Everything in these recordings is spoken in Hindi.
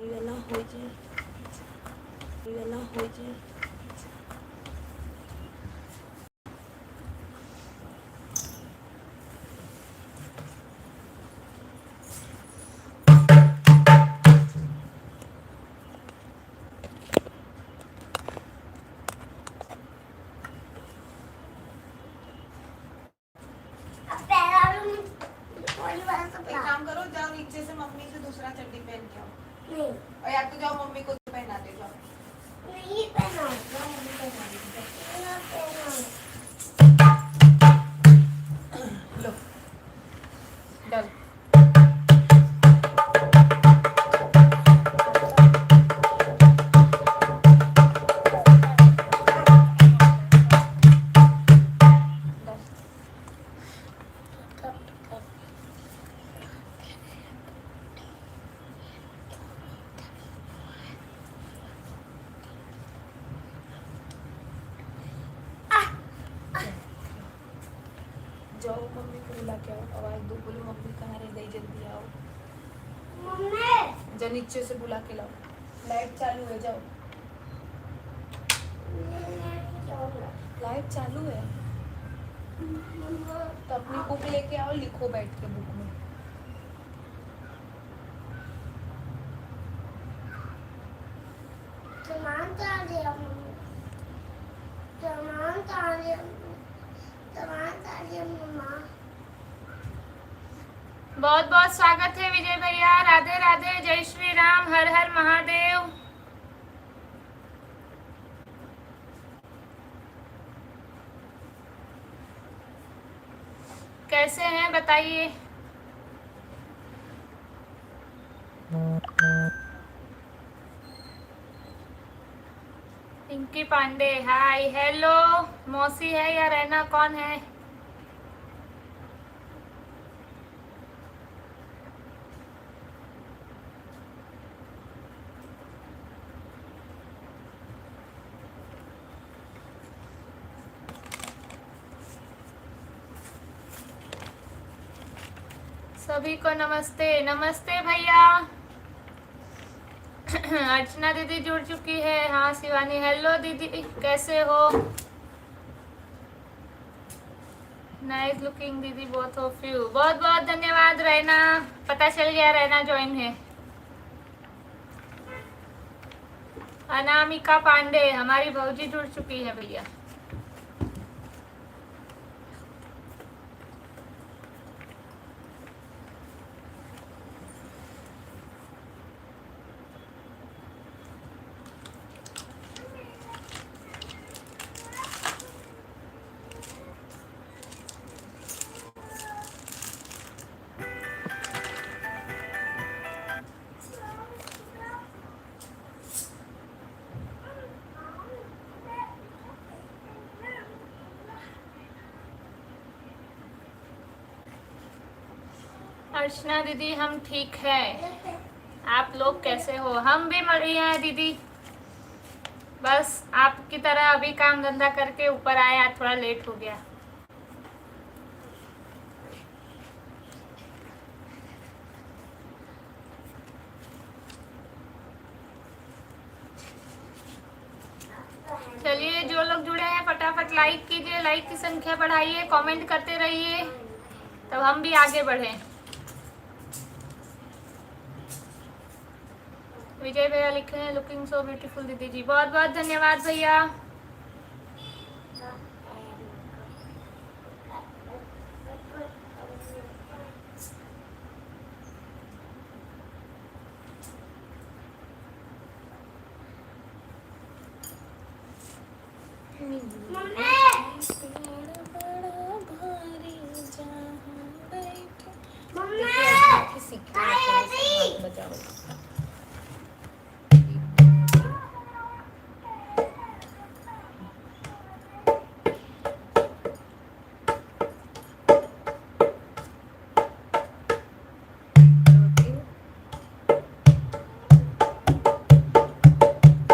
वेला हो जाए एक काम करो, जाओ नीचे से मम्मी से दूसरा चड्डी पहन के आओ। नहीं, और या तो जाओ मम्मी को पहना दे जाओ। नहीं पहना, जाओ मम्मी पहना दे। लो डल। जाओ मम्मी को बुला के आओ, आवाज दो, बोलो मम्मी कहाँ रह गई, जल्दी आओ। मम्मी जा नीचे से बुला के लाओ, लाइट चालू है, जाओ। लाइट चालू है तो अपनी बुक लेके आओ, लिखो बैठ के बुक में। बहुत बहुत स्वागत है विजय भैया, राधे राधे, जय श्री राम, हर हर महादेव। कैसे हैं बताइए। Pinki Pandey hi hello. मौसी है या रहना, कौन है? सभी को नमस्ते। नमस्ते भैया। अर्चना दीदी जुड़ चुकी है। हाँ शिवानी हेलो दीदी, कैसे हो? नाइस लुकिंग दीदी बोथ ऑफ यू। बहुत बहुत धन्यवाद रहना, पता चल गया रहना ज्वाइन है। अनामिका पांडे हमारी भौजी जुड़ चुकी है भैया। अर्चना दीदी हम ठीक है, आप लोग कैसे हो? हम भी बढ़िया हैं दीदी, बस आपकी तरह अभी काम धंधा करके ऊपर आया, थोड़ा लेट हो गया। चलिए जो लोग जुड़े हैं फटाफट लाइक कीजिए, लाइक की संख्या बढ़ाइए, कमेंट करते रहिए, तब हम भी आगे बढ़ें। विजय भैया लिखे हैं लुकिंग सो ब्यूटीफुल दीदी जी, बहुत बहुत धन्यवाद भैया।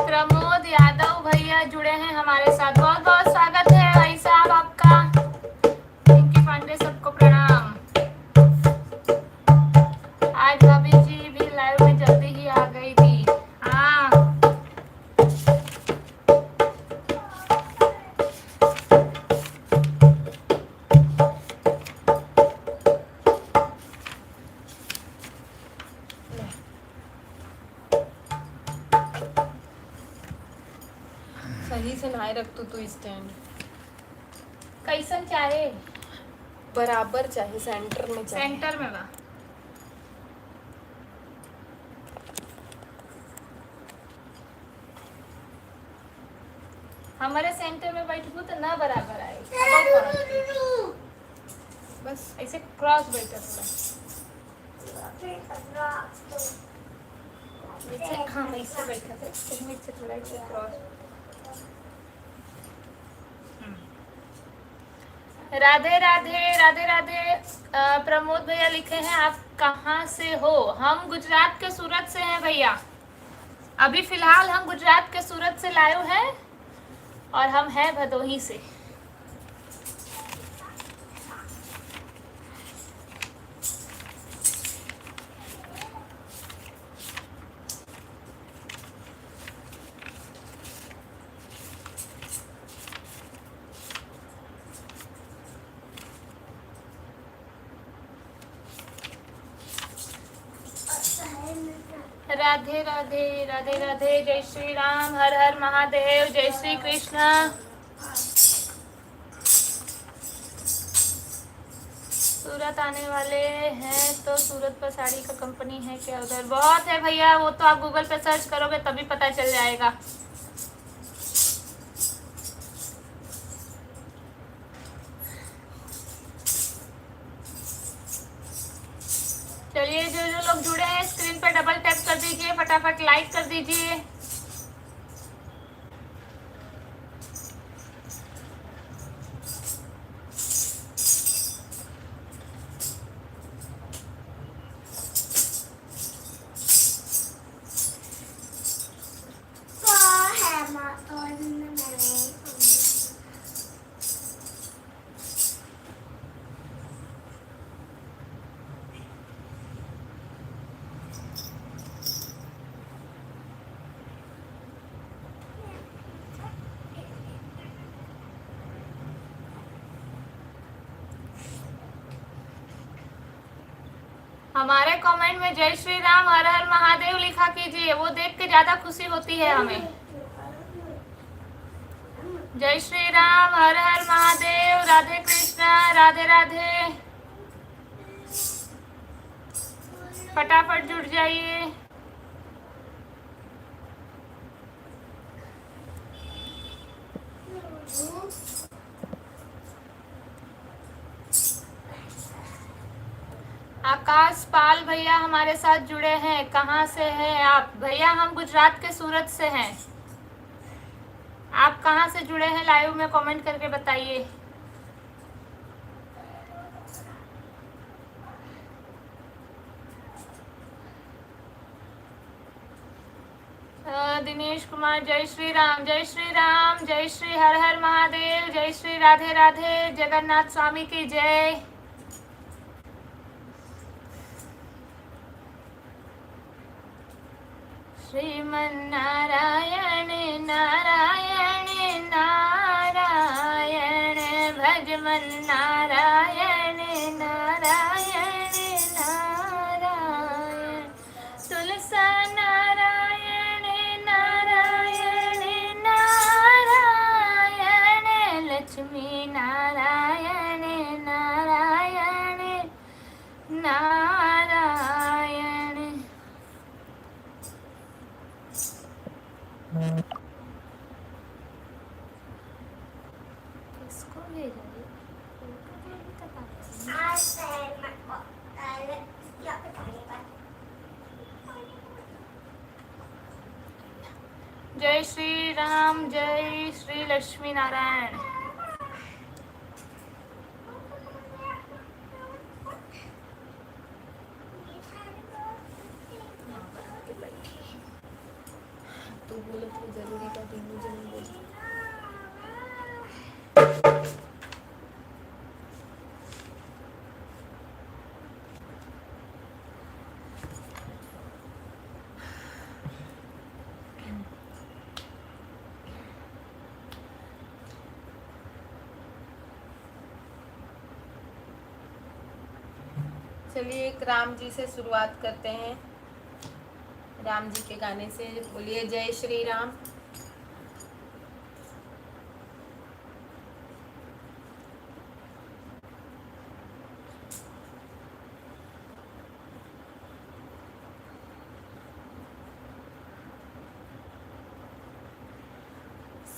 प्रमोद यादव भैया जुड़े हैं हमारे साथ, बहुत बहुत स्वागत है भाई साहब आपका। पिंकी पांडे सबको प्रणाम। आज भाभी जी भी लाइव में जल्दी ही आ गई थी। सही से नहाए रख तू स्टैंड कैसन चाहे बराबर चाहे सेंटर में चाहे सेंटर में बा। हमारे सेंटर में बैठबू तो ना बराबर आए बस ऐसे क्रॉस बैठा थोड़ा हाँ ऐसे बैठा था से थोड़ा ऐसे क्रॉस। राधे राधे राधे राधे। प्रमोद भैया लिखे हैं आप कहाँ से हो? हम गुजरात के सूरत से हैं भैया। अभी फिलहाल हम गुजरात के सूरत से लाइव हैं और हम हैं भदोही से। राधे राधे राधे राधे। जय श्री राम, हर हर महादेव, जय श्री कृष्ण। सूरत आने वाले हैं तो सूरत पर साड़ी का कंपनी है क्या उधर? बहुत है भैया, वो तो आप गूगल पे सर्च करोगे तभी पता चल जाएगा। चलिए जो जो लोग जुड़े हैं स्क्रीन पर डबल टैप कर दीजिए, फटाफट लाइक कर दीजिए। हमारे कमेंट में जय श्री राम, हर हर महादेव लिखा कीजिए, वो देख के ज्यादा खुशी होती है हमें। जय श्री राम, हर हर महादेव, राधे कृष्णा, राधे राधे। फटाफट जुड़ जाइए। आकाश पाल भैया हमारे साथ जुड़े हैं। कहाँ से हैं आप? भैया हम गुजरात के सूरत से हैं। आप कहाँ से जुड़े हैं लाइव में कमेंट करके बताइए। दिनेश कुमार, जय श्री राम, जय श्री राम, जय श्री हर हर महादेव, जय श्री राधे राधे, जगन्नाथ स्वामी की जय। श्रीमन नारायण नारायण नारायण, भजमन नारायण नारायण नारायण, तुलसा नारायण नारायण नारायण, लक्ष्मी नारायण नारायण नारायण। किसको भेजा ये? जय श्री राम, जय श्री लक्ष्मी नारायण। तू बोले तो जरूरी का भी मुझे नहीं बोली। चलिए एक राम जी से शुरुआत करते हैं। राम जी के गाने से बोलिए जय श्री राम।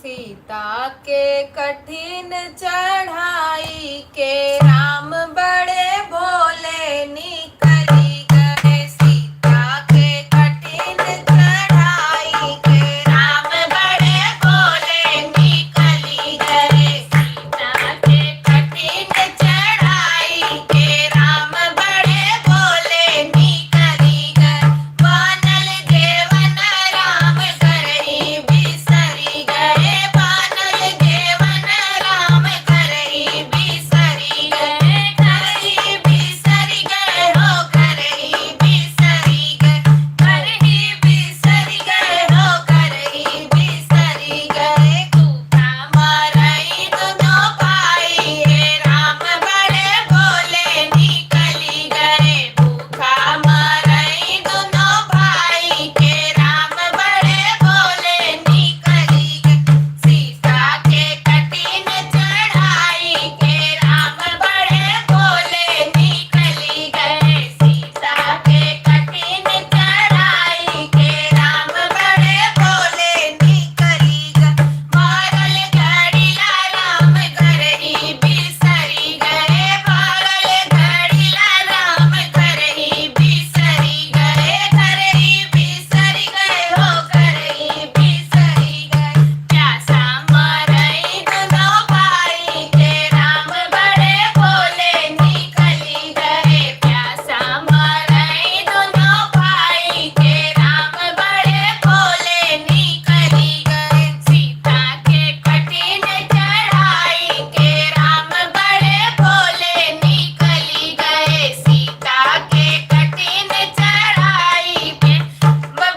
सीता के कठिन चढ़ाई के राम बड़े भोले निकली गए। सीता के कठिन चढ़ाई के राम बड़े भोले निकली गए। सीता के कठिन चढ़ाई के राम बड़े भोले निकली गए। बानल देवन राम करही बिसरी गए। बानल देवन राम करही बिसरी गए। करही बिसरी गए हो करही बिसरी गए। करही बिसरी गए हो करही बिसरी गए। भूखा मरई दोनों भाई हे राम बड़े भोले निकली गए। भूखा मरई दोनों भाई के राम बड़े भोले निकली गए। सीता के कठिन चढ़ाई के राम बड़े भोले निकली गए। सीता के कठिन चढ़ाई के राम बड़े भोले निकली गए। मारल घड़िला राम करही बिसरी गए। मारल घड़िला राम करही बिसरी गए। करही बिसरी गए हो करही बिसरी गए। प्यासा मरई दोनों भाई के राम बड़े भोले निकली गए। प्यासा मरई दोनों भाई के राम बड़े भोले निकली गए। सीता के कठिन चढ़ाई के राम बड़े भोले निकली गए। सीता के कठिन चढ़ाई के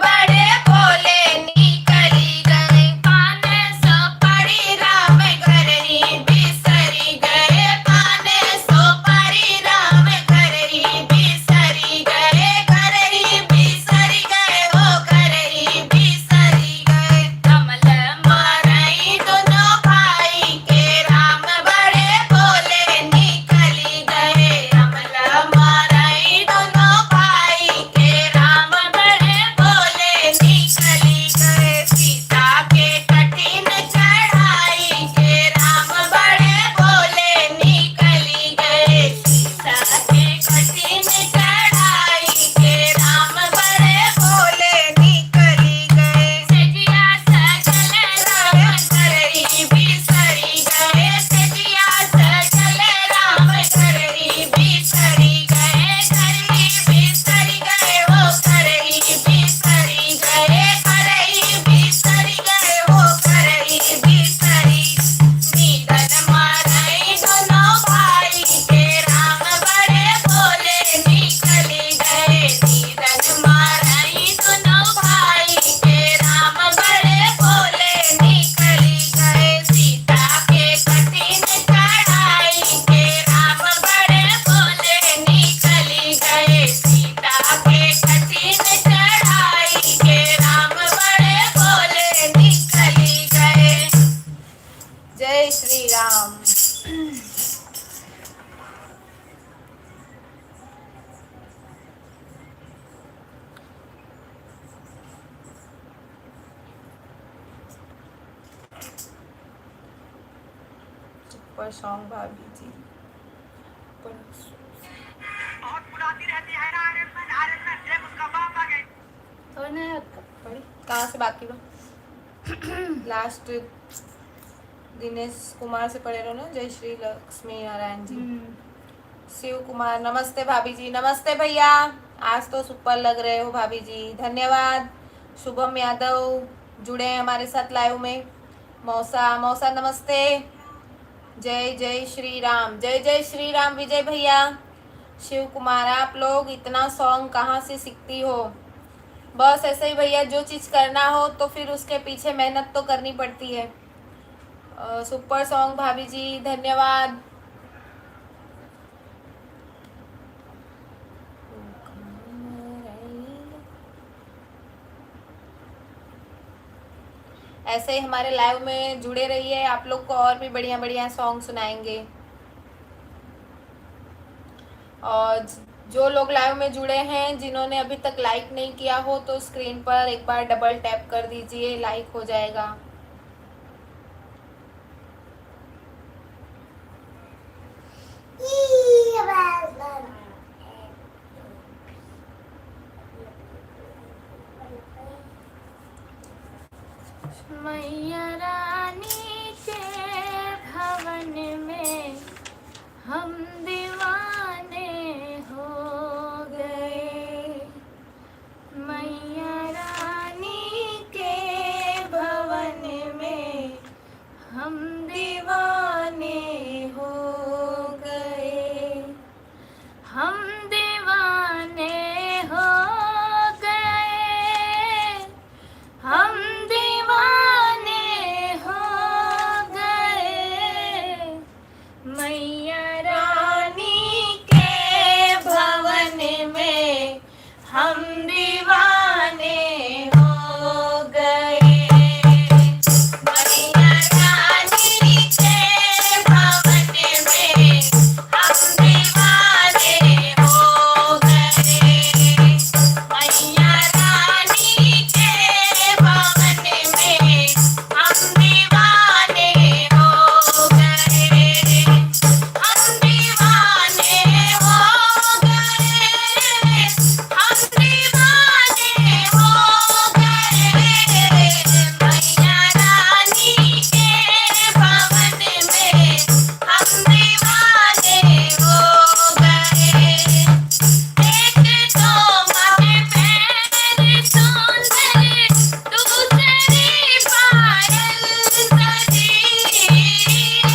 बड़े भोले निकली गए। पान सो पड़ी राम करही बिसरी गए। पान सो पड़ी राम करही बिसरी गए। करही बिसरी गए हो करही बिसरी गए। कमल मरई दोनों भाई के राम बड़े भोले निकली गए। कमल मरई दोनों भाई के राम बड़े भोले निकली गए। सीता के कठिन चढ़ाई के राम बड़े भोले निकली गए। सीता के कठिन चढ़ाई के राम बड़े भोले निकली गए। सजिया सजल राम करही बिसरी गए। सजिया सजल राम करही बिसरी गए। करही बिसरी गए हो करही बिसरी गए। करही बिसरी गए हो करही बिसरी। नीदन मरई दोनों भाई के राम बड़े भोले निकली गए। नीदन मरई दोनों भाई के राम बड़े भोले निकली गए। सीता के कठिन चढ़ाई के राम बड़े भोले निकली गए। सीता के कठिन चढ़ाई के राम बड़े भोले निकली गए। जय श्री राम। सुपर सॉन्ग भाभी जी। और नहीं कहाँ से बाकी बा लास्ट दिनेश कुमार से पढ़े रहो ना। जय श्री लक्ष्मी नारायण जी। शिव कुमार नमस्ते भाभी जी। नमस्ते भैया, आज तो सुपर लग रहे हो भाभी जी, धन्यवाद। शुभम यादव जुड़े हैं हमारे साथ लाइव में। मौसा नमस्ते। जय जय श्री राम। जय जय श्री राम विजय भैया। शिव कुमार आप लोग इतना सॉन्ग कहाँ से सीखती हो? बस ऐसे ही भैया, जो चीज़ करना हो तो फिर उसके पीछे मेहनत तो करनी पड़ती है। सुपर सॉन्ग भाभी जी, धन्यवाद। ऐसे ही हमारे लाइव में जुड़े रहिए, आप लोग को और भी बढ़िया बढ़िया सॉन्ग सुनाएंगे। और जो लोग लाइव में जुड़े हैं, जिन्होंने अभी तक लाइक नहीं किया हो तो स्क्रीन पर एक बार डबल टैप कर दीजिए, लाइक हो जाएगा। मैया रानी के भवन में हम दीवाने हो गए। मैया रानी के भवन में हम दीवाने हो गए। हम दीवाने हो गए। हम दीवाने हो गए। मैया रानी के भवन में हम दीवाने हो गए। मैया रानी के भवन में हम दीवाने हो गए। मैया रानी के भवन में हम दीवाने हो गए। हम दीवाने हो गए। हम दीवाने हो गए। मैया रानी के भवन में हम दीवाने हो गए। एक तो माथे पैर सुंदर, दूसरी पायल सजी।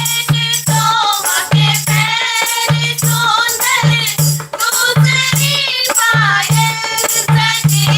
एक तो माथे पैर सुंदर, दूसरी पायल सजी।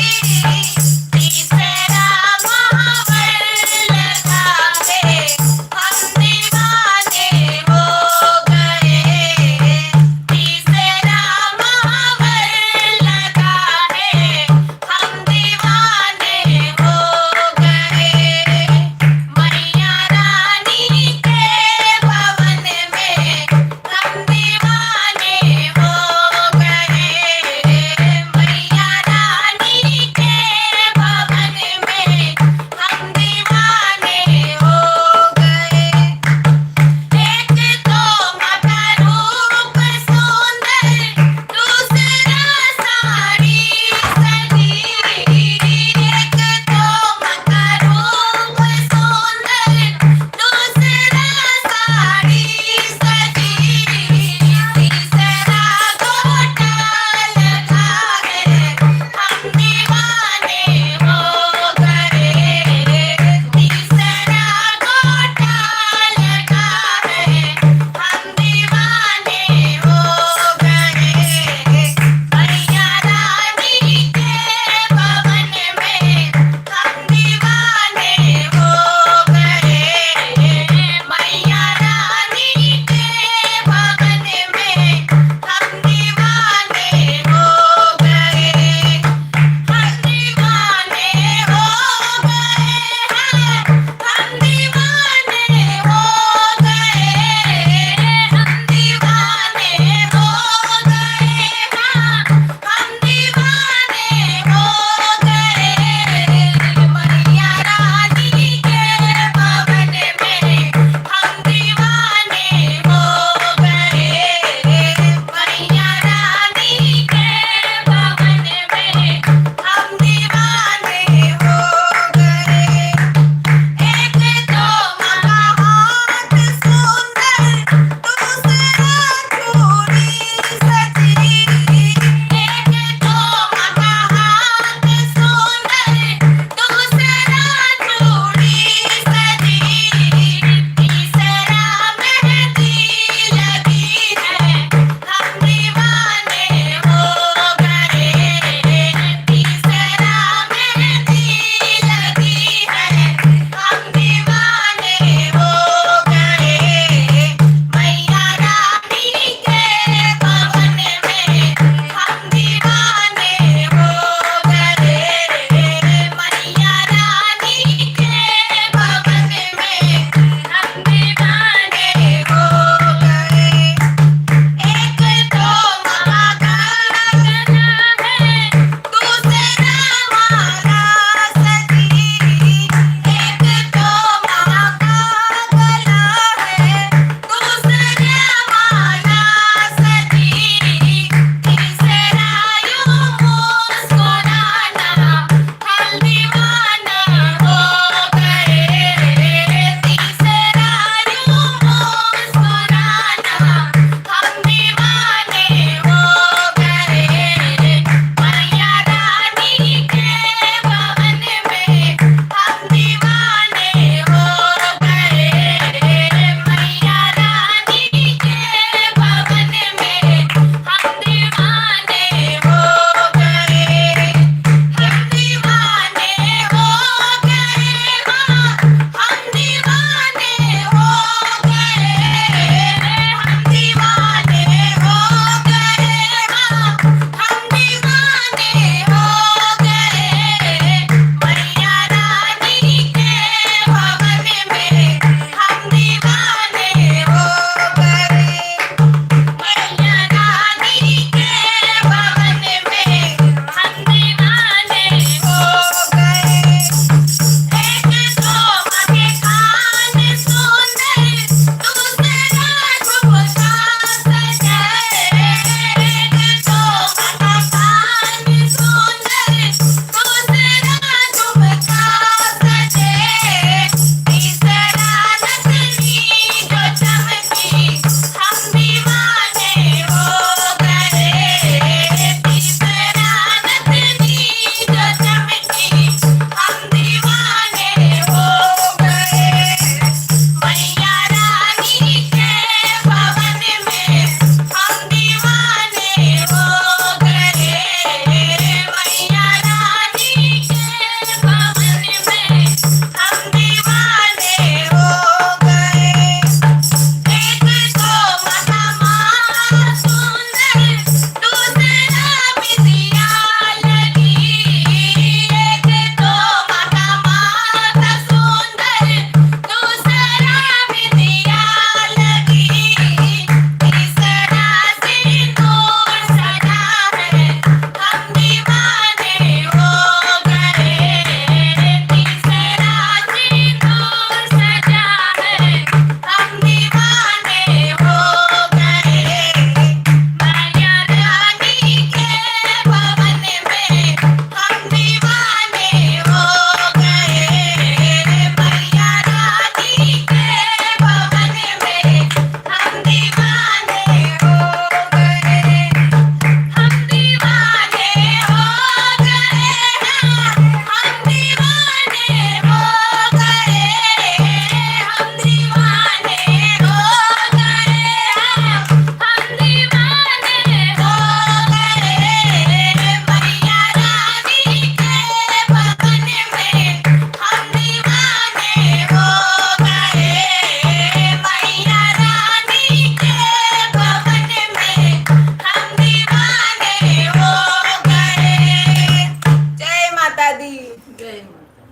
जय माता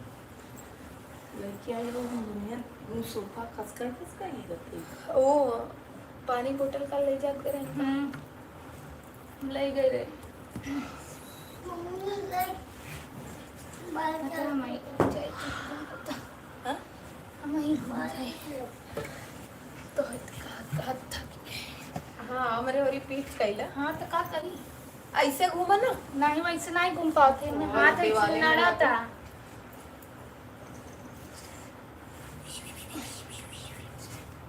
लड़की आज लोग दुनिया सोफा खसका ही रखे ओ पानी बोतल का ले जाते रहे ले गए रे हाँ? हाँ हमारे होरी पीठ कैला हाँ तो का करी ऐसे घूमा ना नहीं वैसे नहीं घूम पाते हाथ ऐसे दीवारें में नड़ा था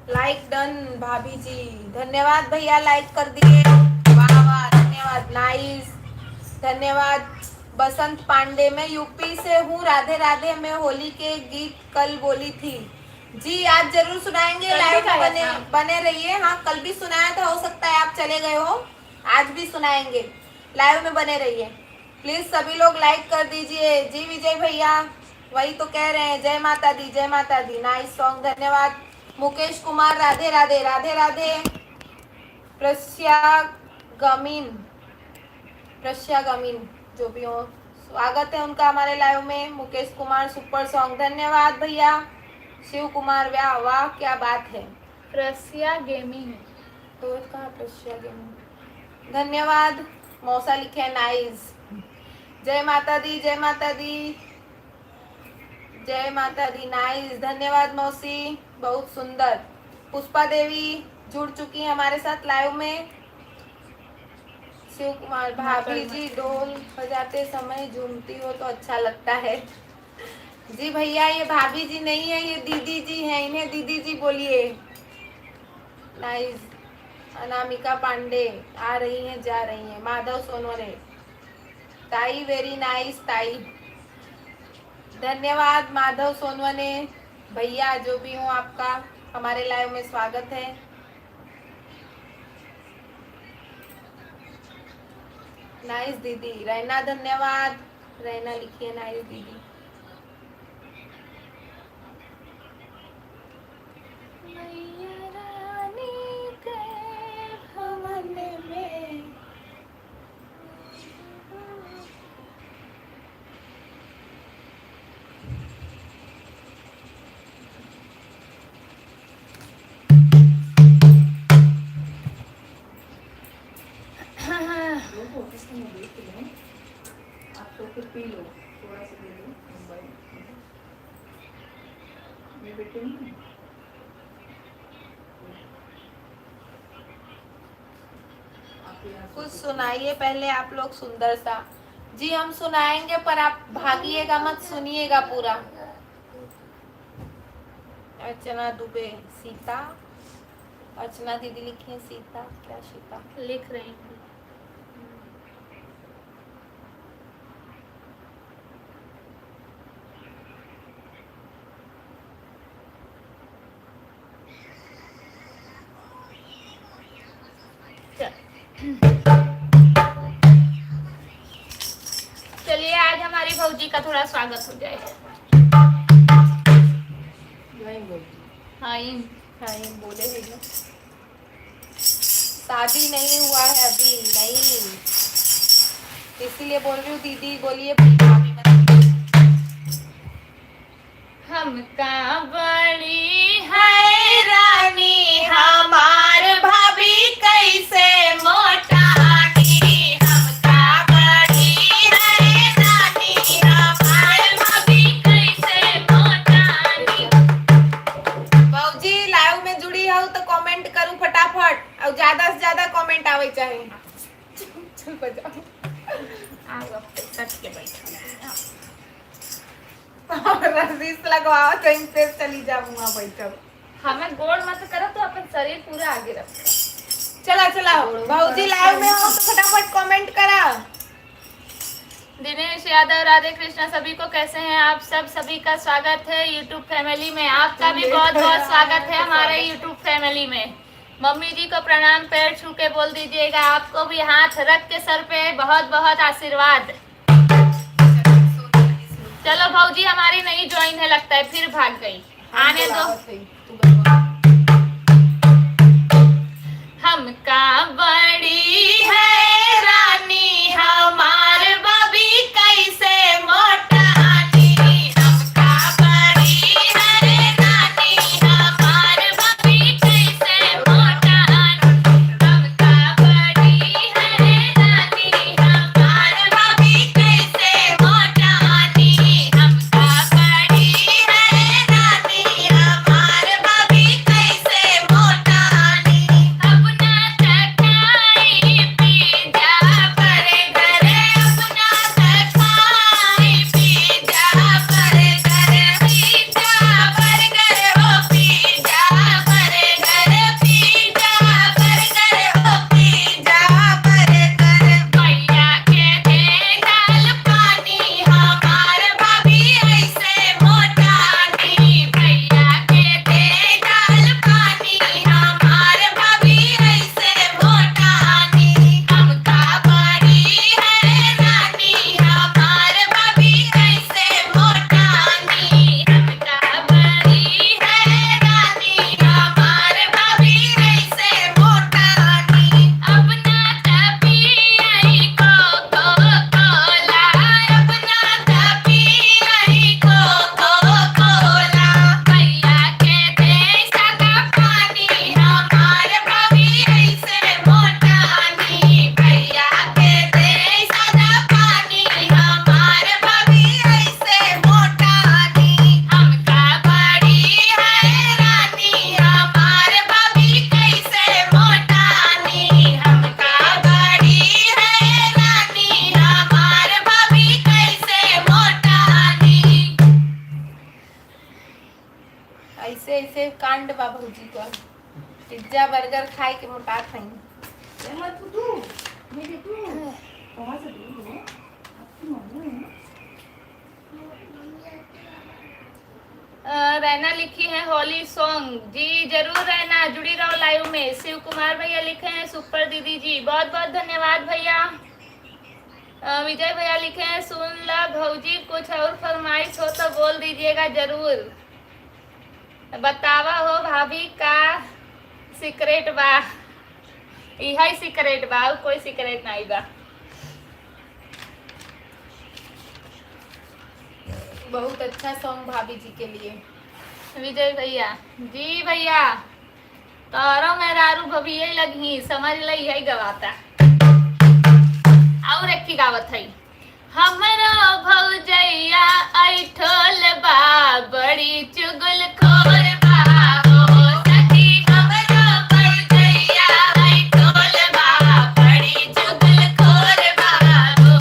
लाइक डन भाभी जी धन्यवाद भैया लाइक कर दिए वाह वाह धन्यवाद नाइस धन्यवाद बसंत पांडे मैं यूपी से हूँ राधे राधे मैं होली के गीत कल बोली थी जी आज जरूर सुनाएंगे कल भी लाइव में गाया बने था। बने रहिए हाँ कल भी सुनाया था हो सकता है आप चले गए हो आज भी सुनाएंगे लाइव में बने रहिए प्लीज सभी लोग लाइक कर दीजिए जी विजय भैया वही तो कह रहे हैं जय माता दी नाइस सॉन्ग धन्यवाद मुकेश कुमार राधे राधे राधे राधे प्रस्यागमीन जो भी हो स्वागत है उनका हमारे लाइव में मुकेश कुमार सुपर सॉन्ग धन्यवाद भैया शिव कुमार वाह वाह क्या बात है रसिया गेमिंग तो कहाँ प्रस्यागमीन धन्यवाद मौसा लिखे नाइस जय माता दी नाइस धन्यवाद मौसी बहुत सुंदर पुष्पा देवी जुड़ चुकी है हमारे साथ लाइव में शिव कुमार भाभी जी ढोल बजाते समय झूमती हो तो अच्छा लगता है जी भैया ये भाभी जी नहीं है ये दीदी जी हैं इन्हें दीदी जी बोलिए नाइस अनामिका पांडे आ रही हैं जा रही हैं माधव सोनवरे ताई वेरी नाइस ताई धन्यवाद माधव सोनवने भैया जो भी हूँ आपका हमारे लाइव में स्वागत है नाइस दीदी रैना धन्यवाद रैना लिखिए नाइस दीदी मैया रानी के भवन में लोग ऑफिस में देख लो आप लोग कुछ पी लो थोड़ा सा दे लो मोबाइल मेरे बेटे नहीं कुछ सुनाइए पहले आप लोग सुंदर सा जी हम सुनाएंगे पर आप भागिएगा मत सुनिएगा पूरा अर्चना दुबे सीता अर्चना दीदी लिखी है सीता क्या सीता लिख रही हूँ चलिए आज हमारी भौजी का थोड़ा स्वागत हो जाए हाँ बोले है ना शादी नहीं हुआ है अभी नहीं इसीलिए बोल रही हूँ दीदी बोलिए भाभी मत हमका बड़ी है रानी हमार भाभी कैसे मोटानी हमका बड़ी है रानी हमार भाभी कैसे मोटानी बाबूजी लाइव में जुड़ी हो तो कमेंट करूं फटाफट और ज्यादा से ज्यादा कमेंट आवे चाहे चल बजाओ आओ अब सच के बैठो रसीस लगवाओ तो इनसे चली जाऊंगा बैठो हमें गोड़ मत करो तो अपन शरीर पूरा आगे रखो चला चला भाऊजी लाइव में हो तो फटाफट कमेंट करा दिनेश यादव राधे कृष्णा सभी को कैसे हैं आप सब सभी का स्वागत है यूट्यूब फैमिली में आपका भी बहुत बहुत स्वागत है हमारे यूट्यूब फैमिली में मम्मी जी को प्रणाम पैर छू के बोल दीजिएगा आपको भी हाथ रख के सर पे बहुत बहुत आशीर्वाद चलो भाऊजी हमारी नहीं ज्वाइन है लगता है फिर भाग गई आने दो हमका बड़ी है रानी हमार बबी कैसे मोटानी ऐसे कांड बा भौजी का पिज्जा बर्गर खाए के मोटा खाई ये मत तू ये देखो कहाँ से दूर हो आपकी मम्मी है ना। रैना लिखी है होली सॉन्ग। जी जरूर रैना, जुड़ी रहो लाइव में। शिव कुमार भैया लिखे हैं सुपर दीदी जी, बहुत बहुत धन्यवाद भैया। विजय भैया लिखे हैं सुन ला भौजी, कुछ और फरमाइश हो तो बोल दीजिएगा जरूर। बतावा हो भाभी का सीक्रेट बा, यही सीक्रेट बा, और कोई सीक्रेट नहीं बा। बहुत अच्छा सॉन्ग भाभी जी के लिए। विजय भैया जी भैया तारो मेहरारू भभी यही लगी समझ लई है गवाता। और एक की गावत है हमरो भौजैया ऐठल बा बड़ी चुगल खोर बा हो सखी, हमरो भौजैया ऐठल बा बड़ी चुगल खोर बा हो।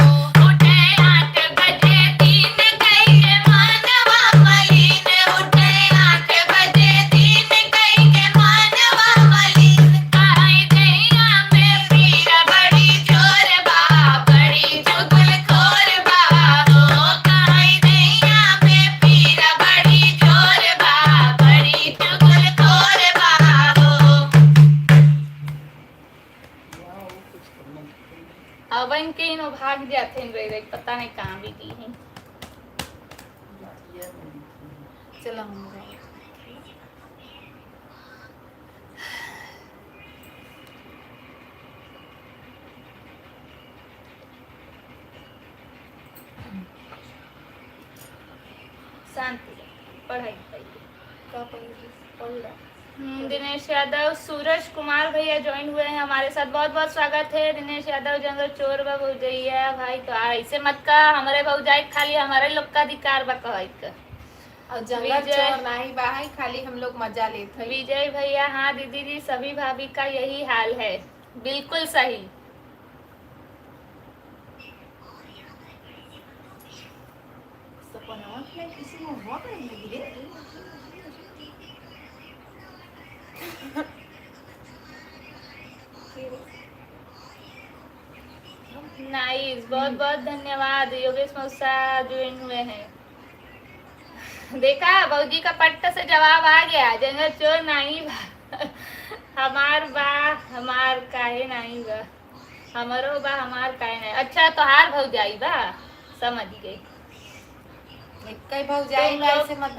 उठे 8 बजे 3 कई मानवा मलिन, उठे 8 बजे 3 कई मानवा मलिन। काहे दैया में पीरा बड़ी जोर बा बड़ी चुगल खोर बा हो। काहे दैया में पीरा बड़ी जोर बा बड़ी चुगल खोर बा हो। अब इनके इन भाग जाते हैं रे, पता नहीं कहाँ भी की हैं। चलो हम जाए। शांति पढ़ाई का पढ़ रहा दिनेश यादव, सूरज कुमार भैया ज्वाइन हुए हैं हमारे साथ, बहुत बहुत स्वागत है। दिनेश यादव जंगल चोर बा भौजैया भाई तो ऐसे मत का हमारे भौजाई खाली हमारे लोग का अधिकार बा कह का। और जंगल चोर नहीं बाहर, खाली हम लोग मजा लेते हैं। विजय भैया हाँ दीदी जी सभी भाभी का यही हाल है, बिल्कुल सही। सपना में किसी में हुआ नहीं लगी रे। नाइस, बहुत बहुत धन्यवाद। योगेश मौसा ज्वाइन हुए हैं। देखा भौजी का पट्ट से जवाब आ गया, जंगल चोर नहीं बा हमार बा हमार काहे नहीं बा, हमारो बा हमार काहे नहीं। अच्छा तो हार भौजाई बा, समझ गई। कई भौजाई तुम लोग, ऐसे मत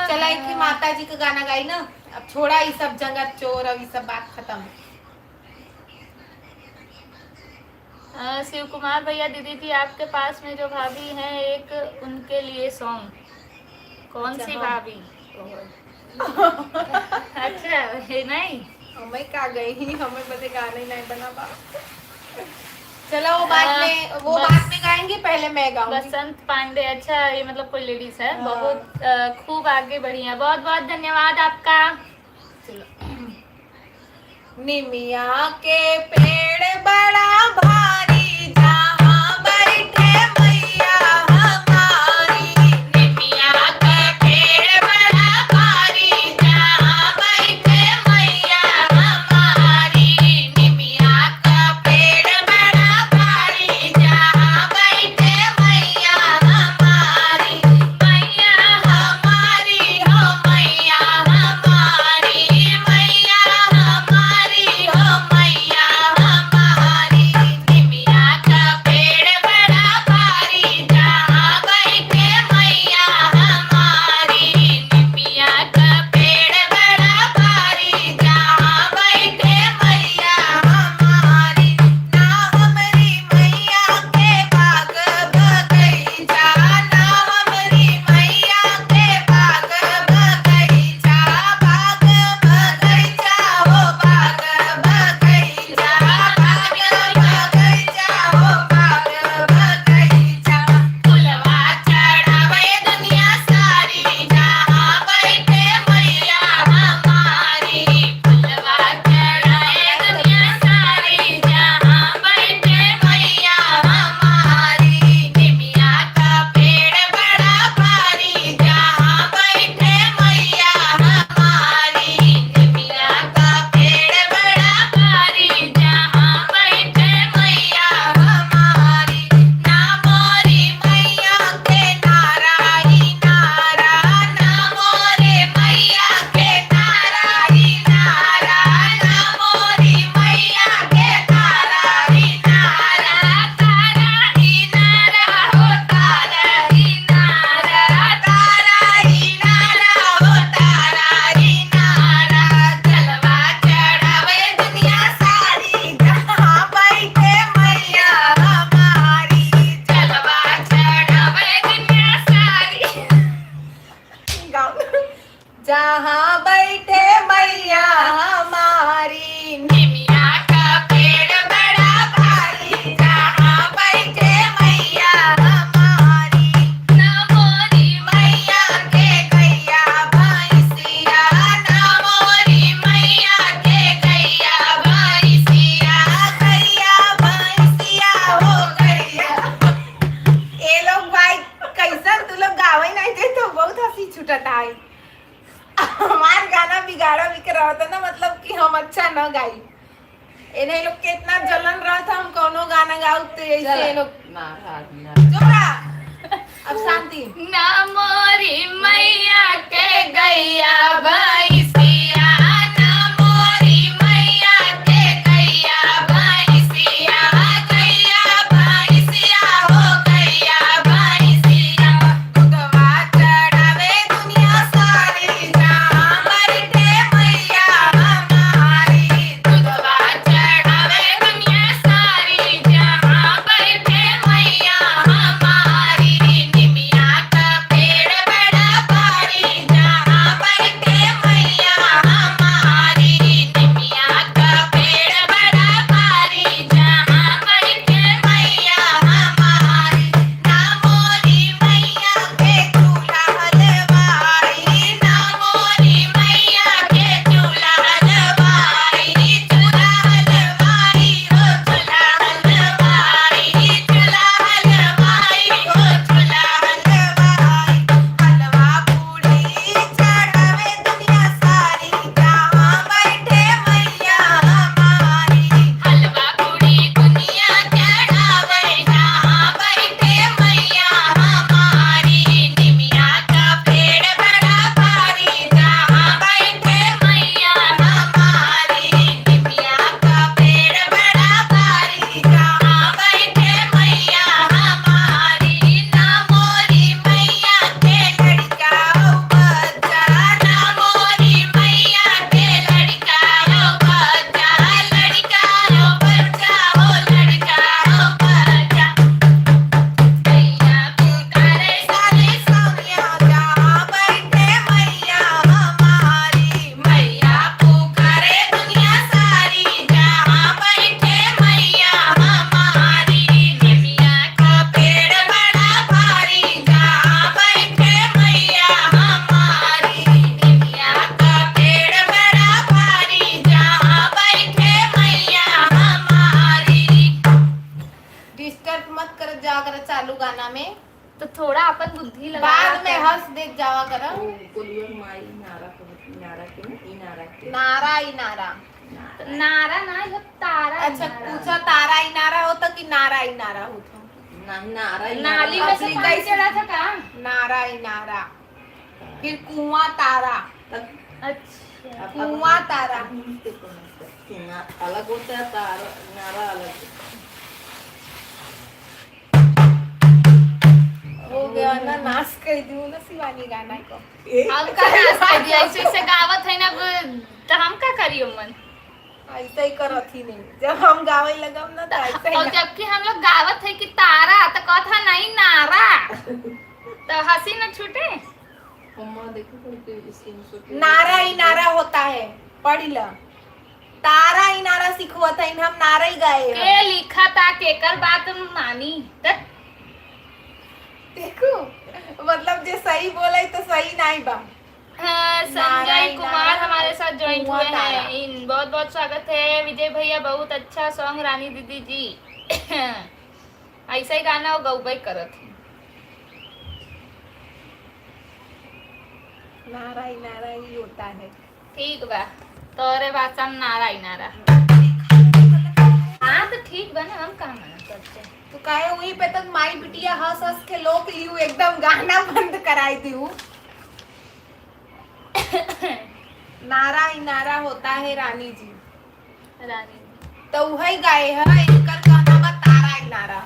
चला कि माता जी का गाना गाई ना। अब छोड़ा ये सब जंगल चोर, अब ये सब बात खत्म। शिव कुमार भैया दीदी जी आपके पास में जो भाभी हैं एक उनके लिए सॉन्ग। कौन सी भाभी? अच्छा है नहीं हमें का गई ही, हमें बदे गाना ही नहीं बना पा। चलो वो बात में गाएंगे, पहले मैं गाऊंगी। बसंत पांडे, अच्छा ये मतलब कोई लेडीज है। बहुत खूब आगे बढ़ी है, बहुत बहुत धन्यवाद आपका। निमिया के पेड़ बड़ा भारी, जहाँ बैठे मैया हमारी। निमिया का पेड़ बड़ा भारी, जहाँ बैठे मैया हमारी। निमिया का पेड़ बड़ा भारी, जहाँ बैठे मैया हमारी। मैया हमारी हो मैया हमारी, मैया हमारी हो मैया हमारी। जहाँ बैठे मैया हमारी निमिया का पेड़ बड़ा भारी, जहाँ बैठे मैया हमारी, ना मोरी मैया के गैया भैंसिया, ना मोरी मैया के गैया भैंसिया, गैया भैंसिया हो गैया। ये लोग भाई कैसन तू लोग गावे नहीं दे तो बहुत हंसी छूटता है। हमार गाना बिगाड़ा भी कर रहा था ना, मतलब कि हम अच्छा न गाई। इन्हें लोग के इतना जलन रहा था हम कौनो गाना गाओ तो ऐसे लोग जोरा। अब शांति। ना मोरी मैया के गैया भैंसिया, ना मोरी मैया के गैया भैंसिया, गैया भैंसिया हो गैया भैंसिया। खुदवा चढ़ावे दुनिया सारी, जहाँ बैठे मैया हमारी, खुदवा चढ़ावे दुनिया सारी, जहाँ बैठे मैया हमारी। निमिया का पेड़ बड़ा भारी, जहाँ बैठे मैया हमारी। निमिया का पेड़ बड़ा भारी, जहाँ बैठे मैया हमारी। ना मोरी मैया के चूल्हा हलवाई, ना मोरी मैया के चूल्हा हलवाई, चूल्हा हलवाई हो चूल्हा हलवाई, चूल्हा हलवाई हो चूल्हा हलवाई। हलवा पूड़ी चढ़ावे दुनिया सारी, जहाँ बैठे मैया हमारी। हलवा पूड़ी दुनिया चढ़ावे, जहाँ बैठे मैया हमारी। निमिया का पेड़ बड़ा भारी, जहाँ बैठे मैया हमारी। निमिया का पेड़ बड़ा भारी, जहाँ बैठे मैया हमारी। ना मोरी मैया के लड़का बच्चा, ना मोरी मैया के लड़का हो बच्चा, लड़का हो बच्चा हो लड़का हो बच्चा। मैया पुकारे साले सोनिया, जहाँ बैठे मैया हमारी। मैया पुकारे दुनिया सारी, जहाँ बैठे मैया हमारी। निमिया का पेड़ बड़ा भारी, जहाँ बैठे मैया हमारी। निमिया का पेड़ बड़ा भारी, जहाँ बैठे मैया हमारी। डिस्टर्ब मत कर जा कर चालू गाना में, तो थोड़ा अपन बुद्धि लगा बाद में हंस देख जावा कर। बोलिए माई नारा के नारा के ना ई नारा के नारा ही नारा। नारा ना ये तारा अच्छा पूछा तारा ही नारा होता कि नारा ही नारा होता? ना नारा ही नाली में से असली पानी कैसे? चढ़ा था का? नारा ही नारा, फिर कुआं तारा, अच्छा कुआं तारा। अलग होता है तारा नारा अलग होता हो गया ना, नाच कर दूं ना शिवानी गाना को। हम का नाच कर दिया ऐसे ऐसे गावत है ना तो हम का करियो मन। ऐसा ही करत ही नहीं, जब हम गावे लगम ना तो ऐसा ही और ना। जबकि हम लोग गावत है कि तारा तो कथा नहीं नारा तो हंसी न छूटे। अम्मा देखो कोई स्क्रीनशॉट नारा ही नारा होता है, पढ़ ल। तारा ही नारा सिखवत है, हम नारा ही गाए हैं। के लिखा था केकर बात मानी त देखो मतलब जो सही बोले तो सही नहीं बा। संजय नारायण कुमार नारायण हमारे साथ ज्वाइन कुआं हुए तारा। हैं। इन बहुत बहुत स्वागत है। विजय भैया बहुत अच्छा सॉन्ग रानी दीदी जी ऐसा ही गाना हो गौबई करत है। नारा ही होता है। ठीक बा तोरे भाषा में नारा ही नारा। हाँ तो ठीक बा ना, हम कहाँ मना करते हैं। तो काहे वहीं पे तक माई बिटिया हंस हंस के लोक लियू एकदम गाना बंद कराई दियो। नारा ही नारा होता है रानी जी, रानी तो वही गाए है। इनकर गाना बा तारा ही नारा।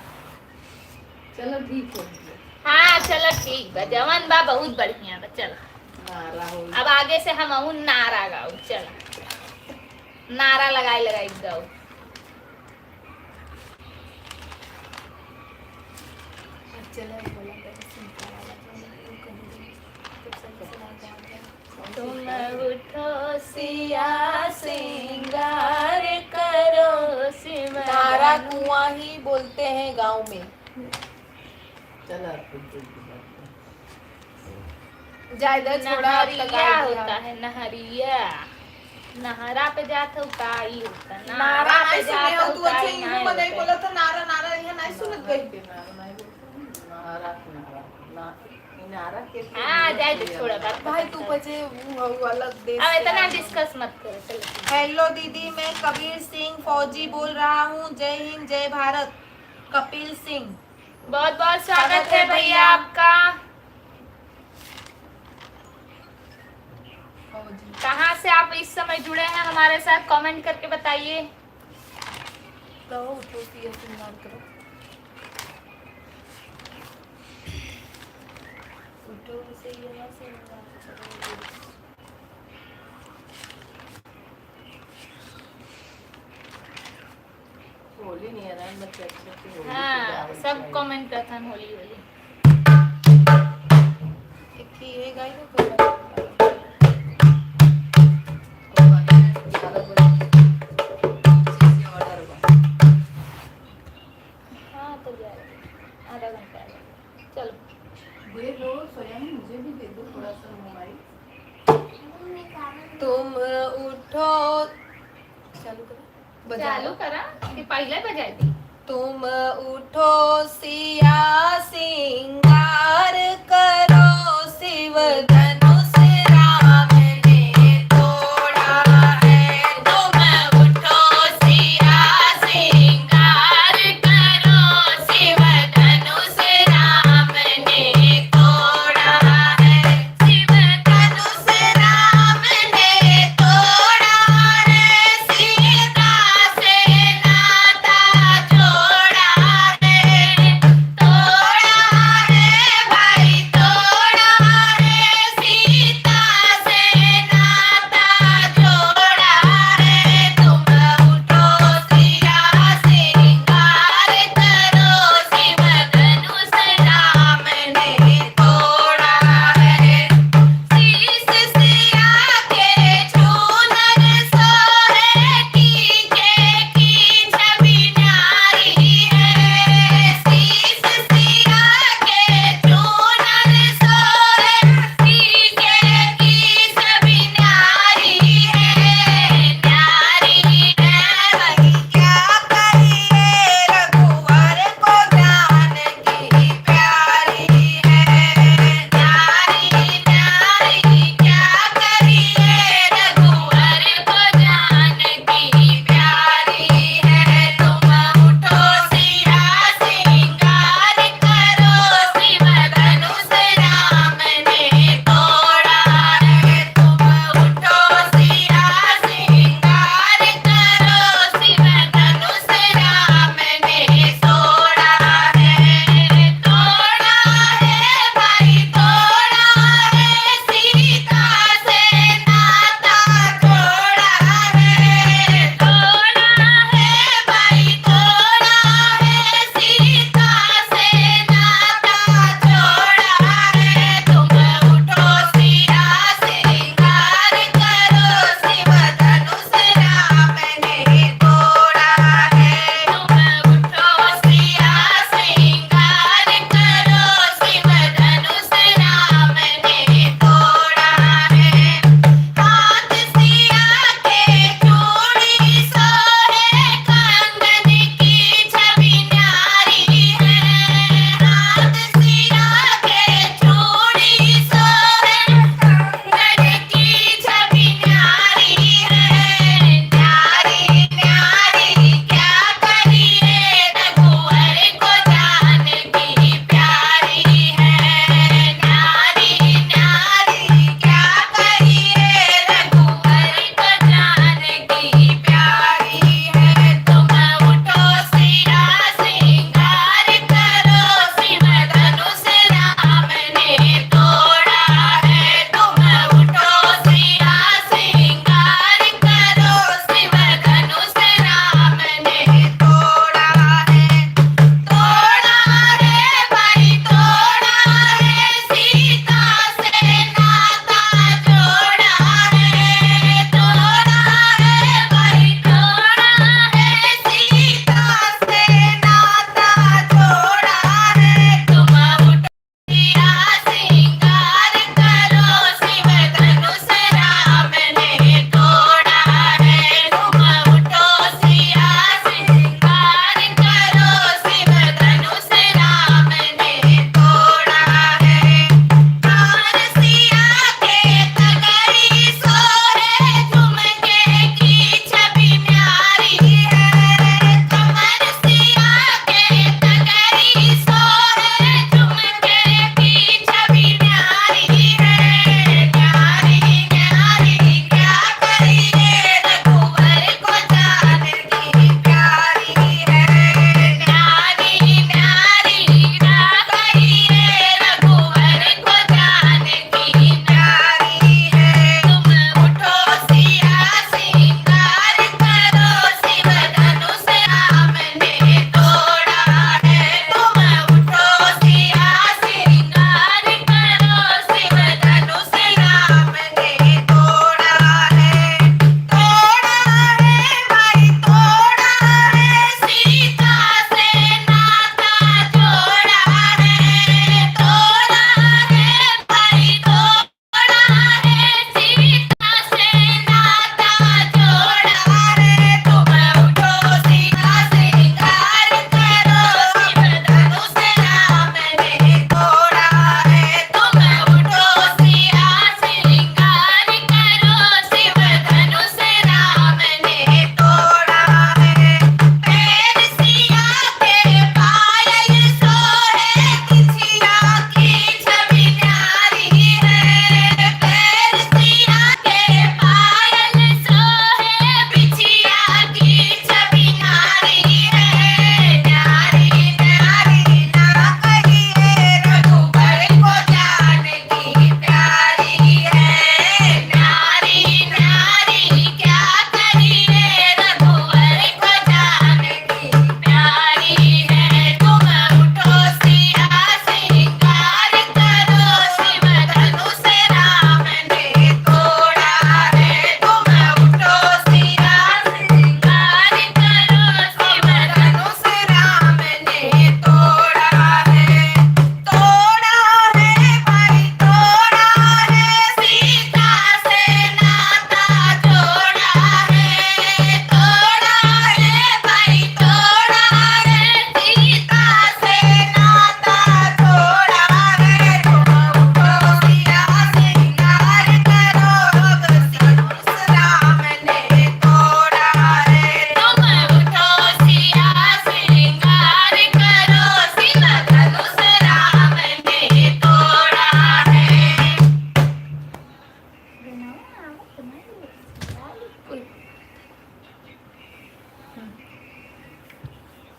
चलो ठीक हो हाँ चलो ठीक बा, जवन बा बहुत बढ़िया बा। चलो नारा हो अब आगे से हम अहू नारा गाओ। चलो नारा लगाई लगाई गाओ। चलो बोला तो सुनता वाला तो कहीं तो सही से ना जान जाए। तुम उठो सिया सिंगार करो शिव नारा कुआं ही बोलते हैं गांव में। चला कुछ की बात ज्यादा छोड़ा अब तक नहरिया idea। होता है नहरिया नहरा पे जाता हूँ काई होता नारा पे नहीं सुने हो तू? अच्छा काई इनको नहीं मने होता। बोला था नारा नारा, यहाँ नहीं सुनत गई। नारा के हाँ जाए दे थोड़ा बात भाई तू बचे वो अलग देश अब से इतना आया हूँ। डिस्कस मत करो चलो हेलो दीदी, मैं कबीर सिंह फौजी बोल रहा हूँ। जय हिंद जय भारत। कपिल सिंह। बहुत बहुत स्वागत है भैया आपका। कहाँ से आप इस समय जुड़े हैं हमारे साथ कमेंट करके बताइए। तो उठो सिया सिंगार करो। उठो सिया सिंगार करो। होली नहीं है ना बच्चे अच्छे होली हाँ सब कमेंट करता है होली होली। एक ही है गाइस तो हाँ तो जाए आधा घंटा चलो दे दो स्वयं, मुझे भी दे दो थोड़ा सा मोबाइल। तुम उठो। चालू करो। चालू करा कि पहले बजाई थी। तुम उठो सिया सिंगार करो शिव धनुष राम ने तोड़ा है। तुम उठो सिया सिंगार करो शिव धनुष राम ने तोड़ा है। शिव धनुष राम ने तोड़ा है। सीता से नाता जोड़ा है। तोड़ा है भाई तोड़ा है।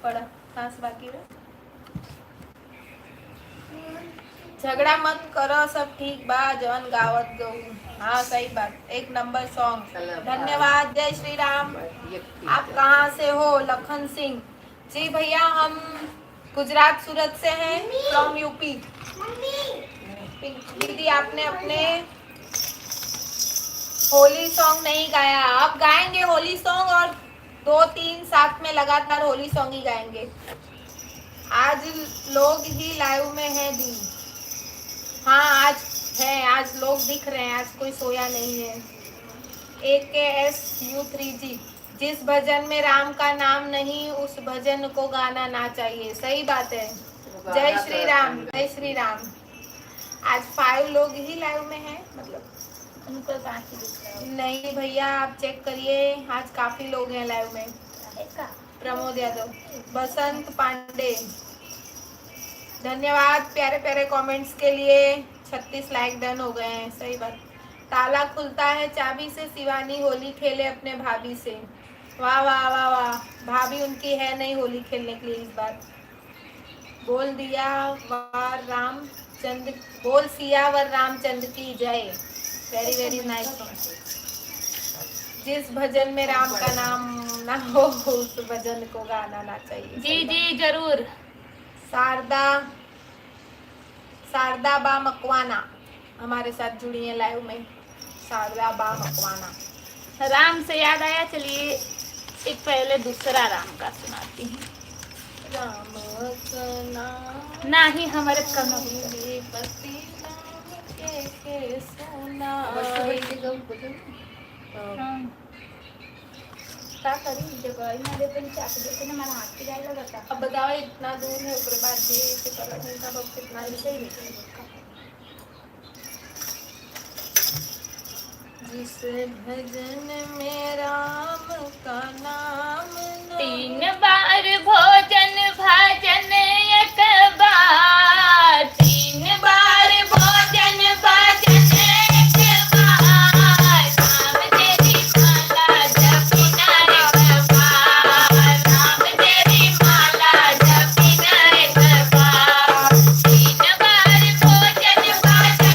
पढ़ा कहाँ से बाकी है? झगड़ा मत करो सब ठीक बा जवन गावत गऊ। हाँ सही बात, एक नंबर सॉन्ग। धन्यवाद, जय श्री राम। आप कहाँ से हो? लखन सिंह जी भैया हम गुजरात सूरत से हैं, फ्रॉम यूपी। दीदी आपने अपने होली सॉन्ग नहीं गाया, अब गाएंगे होली सॉन्ग और 2-3 साथ में लगातार होली सॉन्ग ही गाएंगे। आज लोग ही लाइव में हैं दी। हाँ आज है, आज लोग दिख रहे हैं, आज कोई सोया नहीं है। AKSU3G जिस भजन में राम का नाम नहीं उस भजन को गाना ना चाहिए। सही बात है। जय श्री राम, जय श्री राम। आज 5 लोग ही लाइव में हैं, मतलब उनको बाकी दिख रहा है। नहीं भैया आप चेक करिए, आज काफी लोग हैं लाइव में। का प्रमोद यादव, बसंत पांडे, धन्यवाद प्यारे प्यारे कमेंट्स के लिए। 36 लाइक डन हो गए हैं। सही बात। ताला खुलता है चाबी से, शिवानी होली खेले अपने भाभी से। वाह वाह वाह वाह, भाभी उनकी है नहीं होली खेलने के लिए इस बार। बोल दिया वार रामचंद्र, बोल सियावर रामचंद्र की जय। Very very nice. जिस भजन में राम का नाम ना हो उस भजन को गाना ना चाहिए। जी जी जरूर। शारदा बा मकवाना हमारे साथ जुड़ी है लाइव में। शारदा बा मकवाना। राम से याद आया, चलिए एक पहले दूसरा राम का सुनाती हूँ। राम का नाम ना ही हमारे कर्म पति नाम के सोना। क्या करी जगह ना देते हैं, चाक देते हैं, हमारा हाथ पे जाए लगा। अब बताओ इतना दूर है ऊपर बाद से कलर नहीं था, अब कितना सही नहीं। जिस भजन में राम का नाम 3 बार भोजन भजन एक बार, 3 बार भोजन भजन एक बार। राम तेरी माला जपना एक बार, राम तेरी माला जपना एक बार। 3 बार भोजन भजन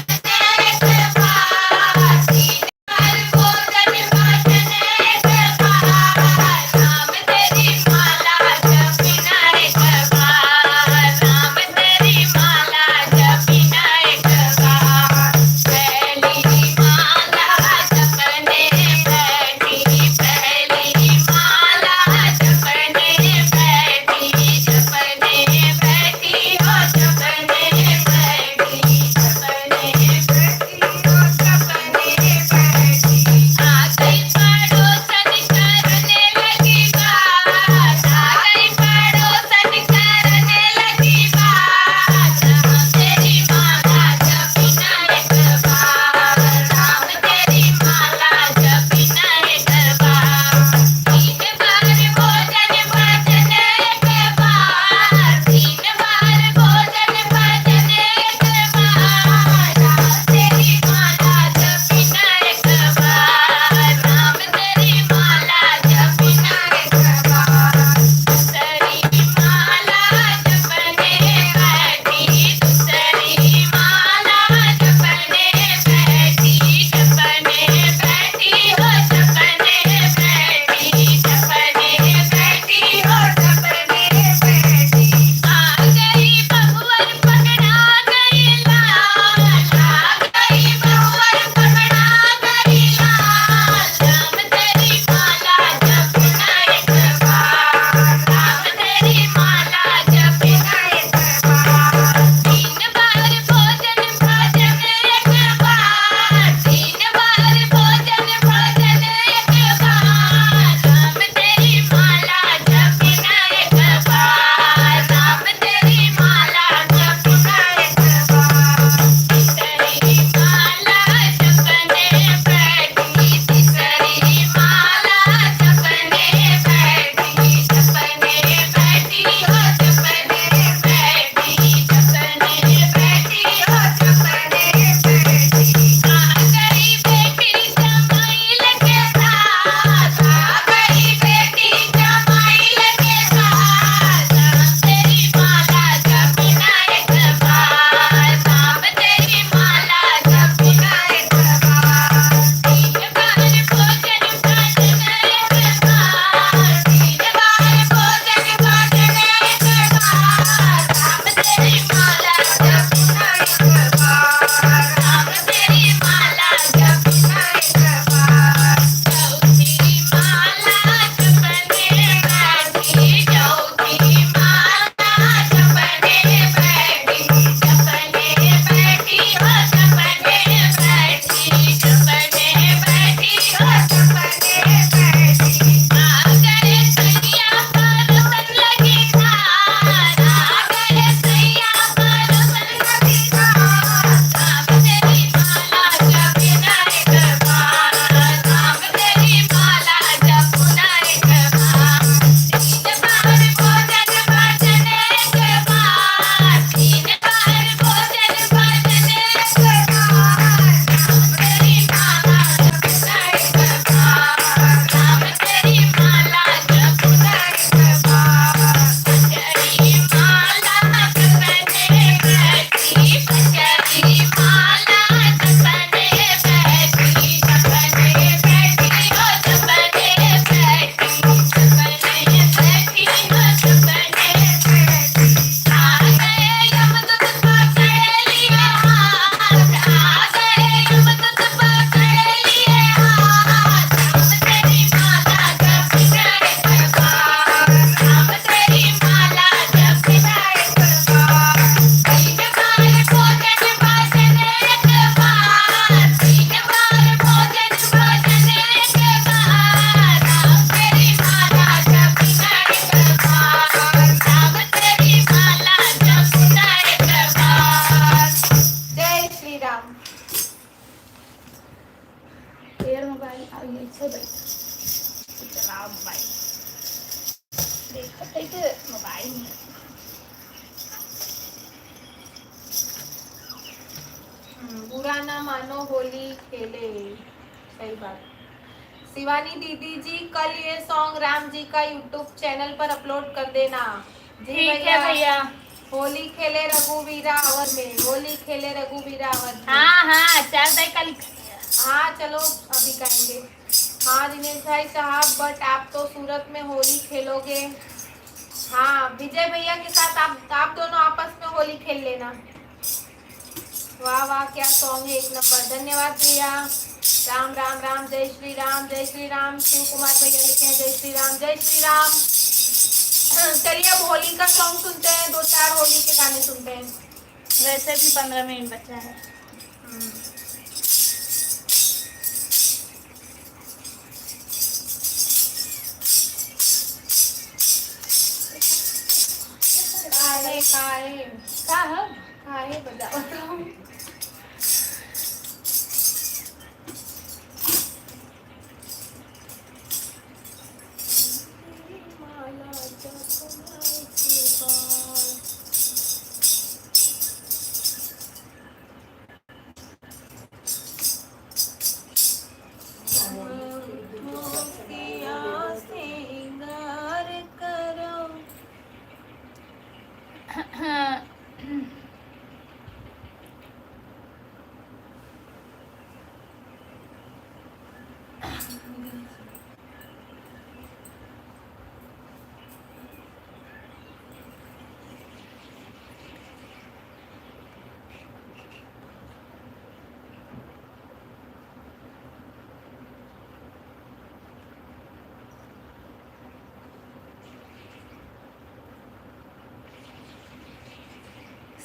एक बार, 3 बार भोजन भजन एक बार। राम तेरी माला जपना शेयर मोबाइल ऐसे बैठा चलाओ मोबाइल देखो ठीक है मोबाइल में बुरा ना मानो होली खेले, सही बात। शिवानी दीदी जी कल ये सॉन्ग राम जी का यूट्यूब चैनल पर अपलोड कर देना। जी ठीक है भैया। होली खेले रघुवीरा आवर में, होली खेले रघुवीरा आवर में। हाँ चल भाई कल। हाँ चलो अभी गाएंगे। हाँ दिनेश भाई साहब बट आप तो सूरत में होली खेलोगे। हाँ विजय भैया के साथ आप दोनों आपस में होली खेल लेना। वाह वाह क्या सॉन्ग है, एक नंबर। धन्यवाद भैया। राम राम राम, जय श्री राम, जय श्री राम। शिव कुमार भैया लिखे हैं जय श्री राम, जय श्री राम। चलिए अब होली का सॉन्ग सुनते हैं, 2-4 होली के गाने सुनते हैं। वैसे भी 15 मिनट बचा है। काहे बताओ।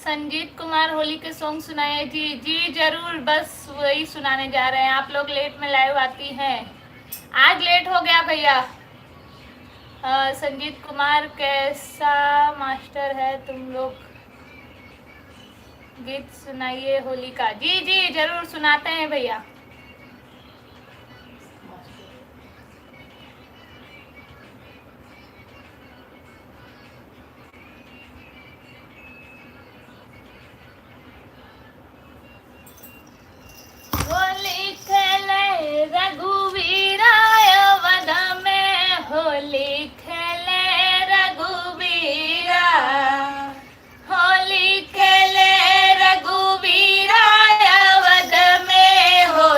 संजीत कुमार होली के सॉन्ग सुनाए जी। जी जरूर, बस वही सुनाने जा रहे हैं। आप लोग लेट में लाइव आती हैं, आज लेट हो गया भैया। संजीत कुमार कैसा मास्टर है तुम लोग, गीत सुनाइए होली का। जी जी जरूर सुनाते हैं भैया। होली खेले रघुवीरा वध में, होली खेले रघुवीरा, होली खेले रघुवीरा वध में, हो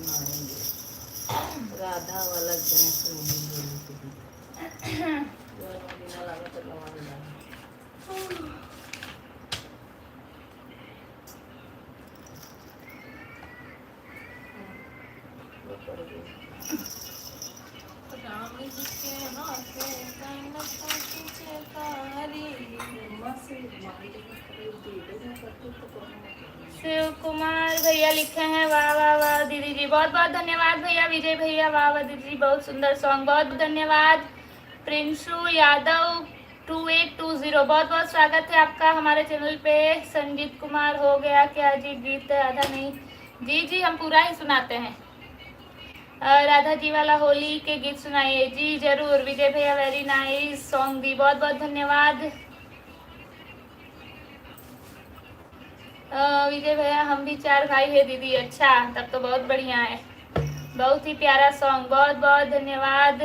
बनाएंगे। राधा वाला गैस नहीं बोली थी बिना लगा तो लगा राम जी के हाथे कनक की चिकारी। शिव कुमार भैया लिखे हैं वाह वाह वाह दीदी जी, बहुत बहुत धन्यवाद भैया। विजय भैया वाह वाह दीदी जी, बहुत सुंदर सॉन्ग, बहुत बहुत धन्यवाद। प्रिंशु यादव 2820 बहुत बहुत स्वागत है आपका हमारे चैनल पे। संजीत कुमार हो गया क्या जी गीत आधा नहीं? जी जी हम पूरा ही सुनाते हैं। राधा जी वाला होली के गीत सुनाइए। जी जरूर विजय भैया, वेरी नाइस सॉन्ग दी, बहुत बहुत धन्यवाद। विजय भैया हम भी 4 भाई है दीदी, अच्छा तब तो बहुत बढ़िया है, बहुत ही प्यारा सॉन्ग, बहुत बहुत धन्यवाद।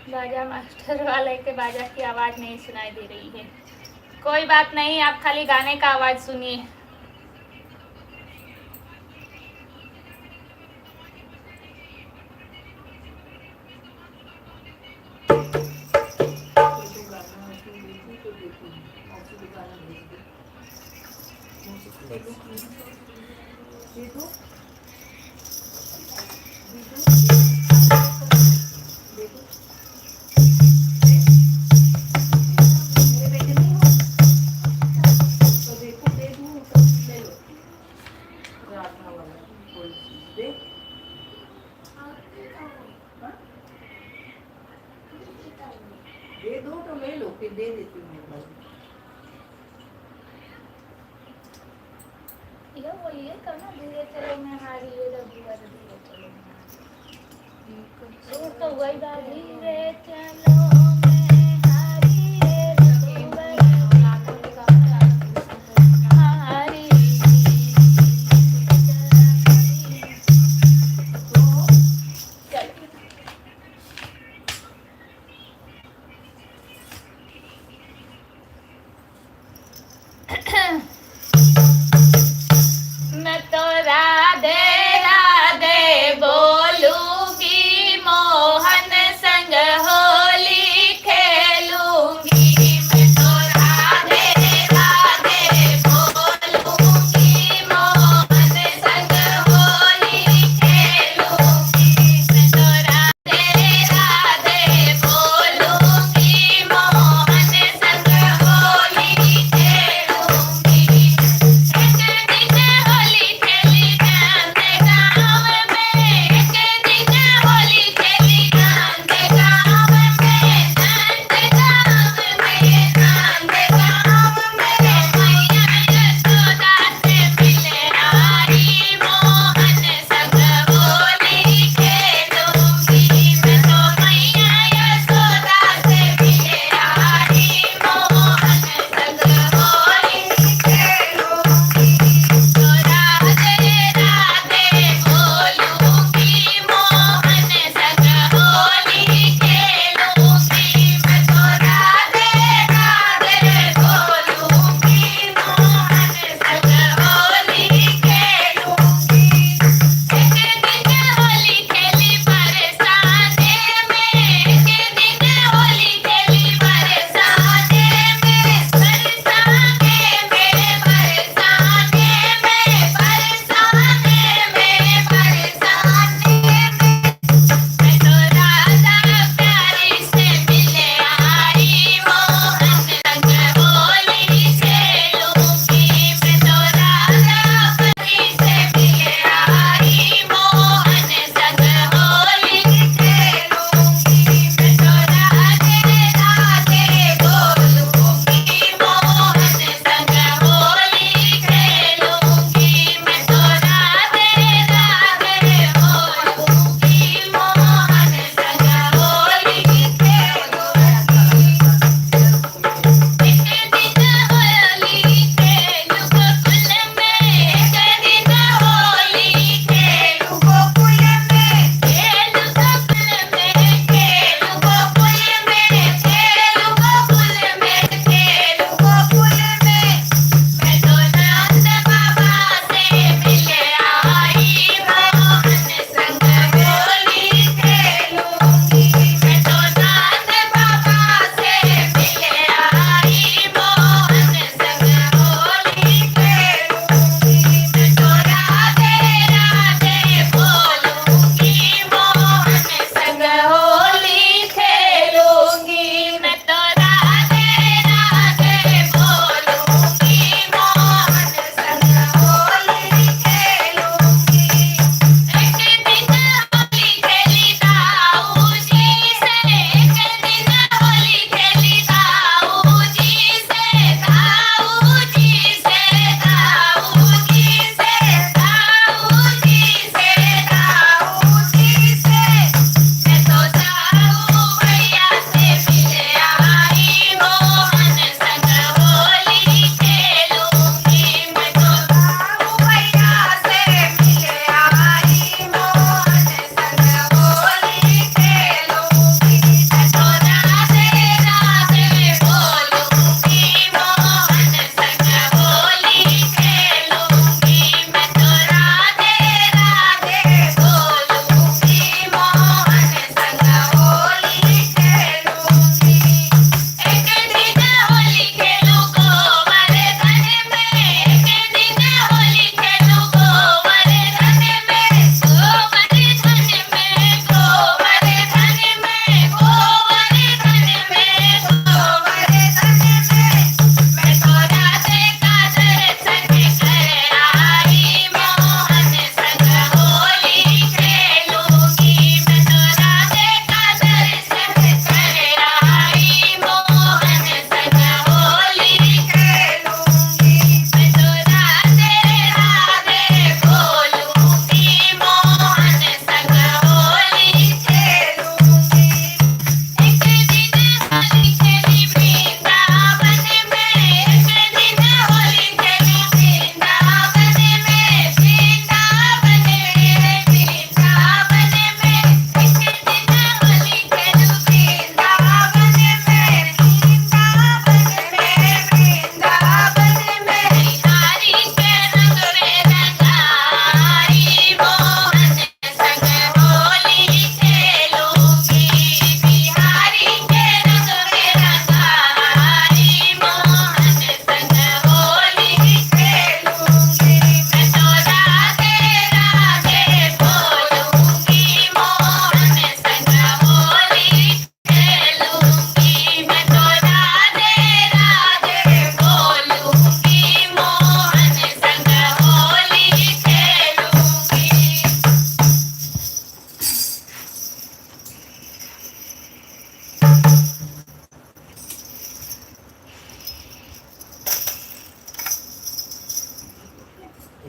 बाजा मास्टर वाले के बाजा की आवाज नहीं सुनाई दे रही है, कोई बात नहीं, आप खाली गाने का आवाज सुनिए। दे दो तो ले लो, फिर दे देती हूँ मैं। ये बोलिए करना धीरे चलो मैं हारी ये रघुवर धीरे चलो मैं तो वही बात धीरे चलो मैं हारी ये रघुवर हारी। मैं तो राधे राधे बोलूंगी, मोहन संग होली खेलूंगी। मैं तो राधे राधे बोलूंगी, मोहन संग होली खेलूंगी। मैं तो राधे राधे बोलूंगी, मोहन संग होली खेलूंगी।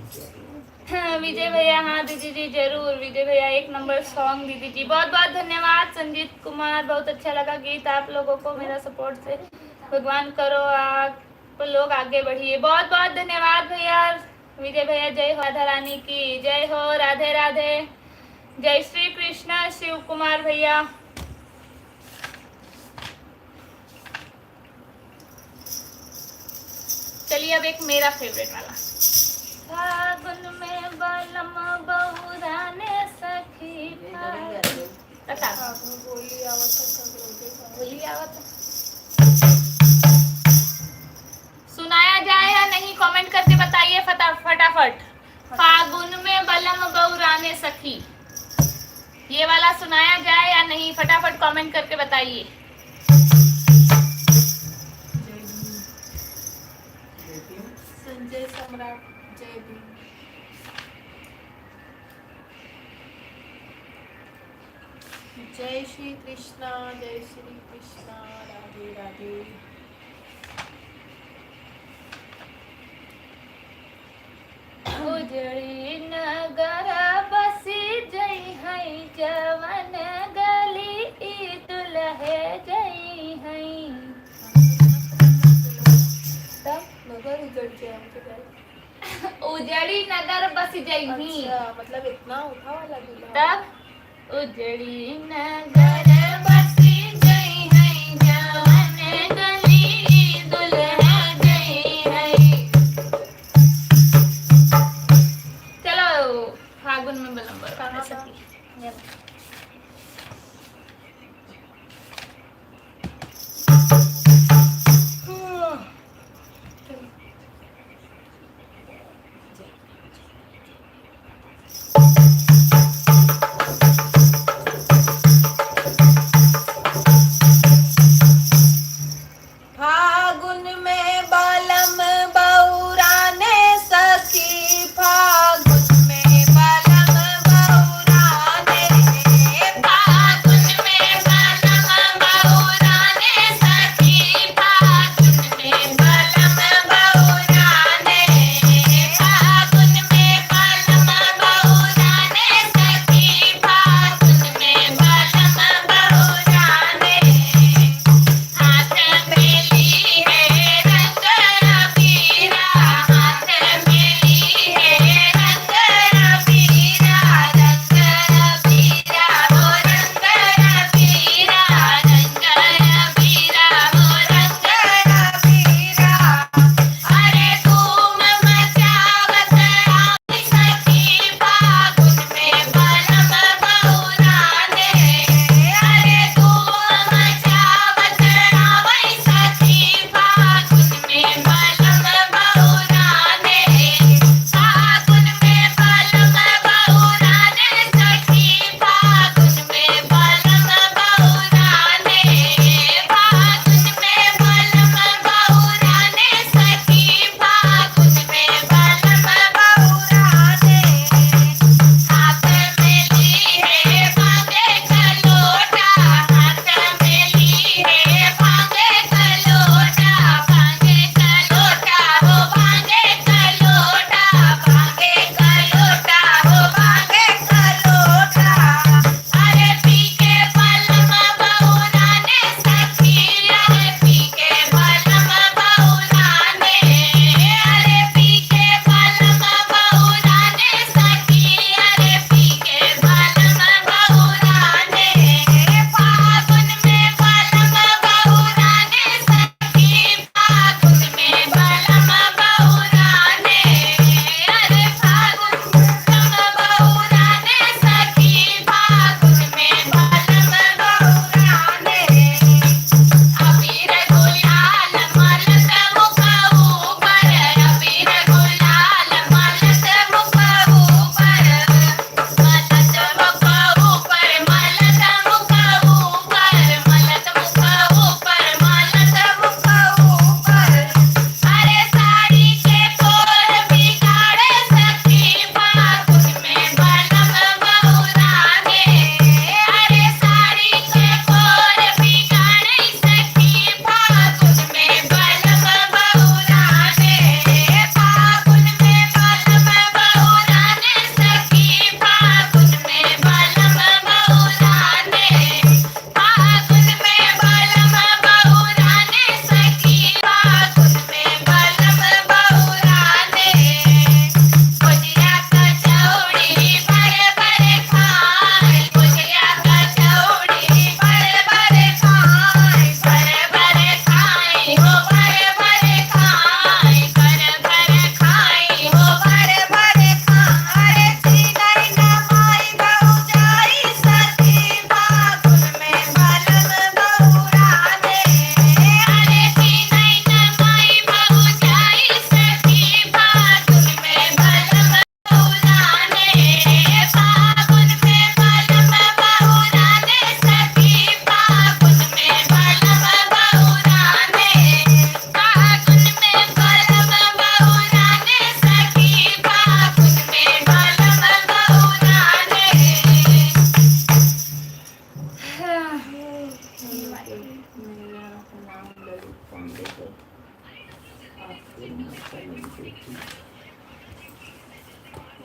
हाँ, विजय भैया, हाँ दीदी जी जरूर। विजय भैया 1 नंबर सॉन्ग दीदी जी, बहुत बहुत धन्यवाद। संजीत कुमार, बहुत अच्छा लगा गीत आप लोगों को, मेरा सपोर्ट से भगवान करो आप लोग आगे बढ़िए। बहुत बहुत धन्यवाद भैया। विजय भैया, जय हो राधा रानी की जय हो, राधे राधे, जय श्री कृष्ण। शिव कुमार भैया, चलिए अब एक मेरा फेवरेट वाला। फागुन में बलम बहुराने सखी होली आवत सुनाया जाए या नहीं, कमेंट करके बताइए फटाफट। फागुन में बलम बहुराने सखी, ये वाला सुनाया जाए या नहीं, फटाफट कमेंट करके बताइए। संजय सम्राट, जय भीम। जय श्री कृष्णा, जय श्री कृष्णा, राधे राधे। उजड़ी नगर बसी जई है जवन गली ई दुल्हे जई है। तब नगर उजड़ के हमके घर। उजड़ी नगर बस जई अच्छा, मतलब इतना उठा वाला दूल्हा। तब उजड़ी नगर बसी जई है जवन गली ई दुल्हे जई है। चलो फागुन में बलम बरवाने सखी।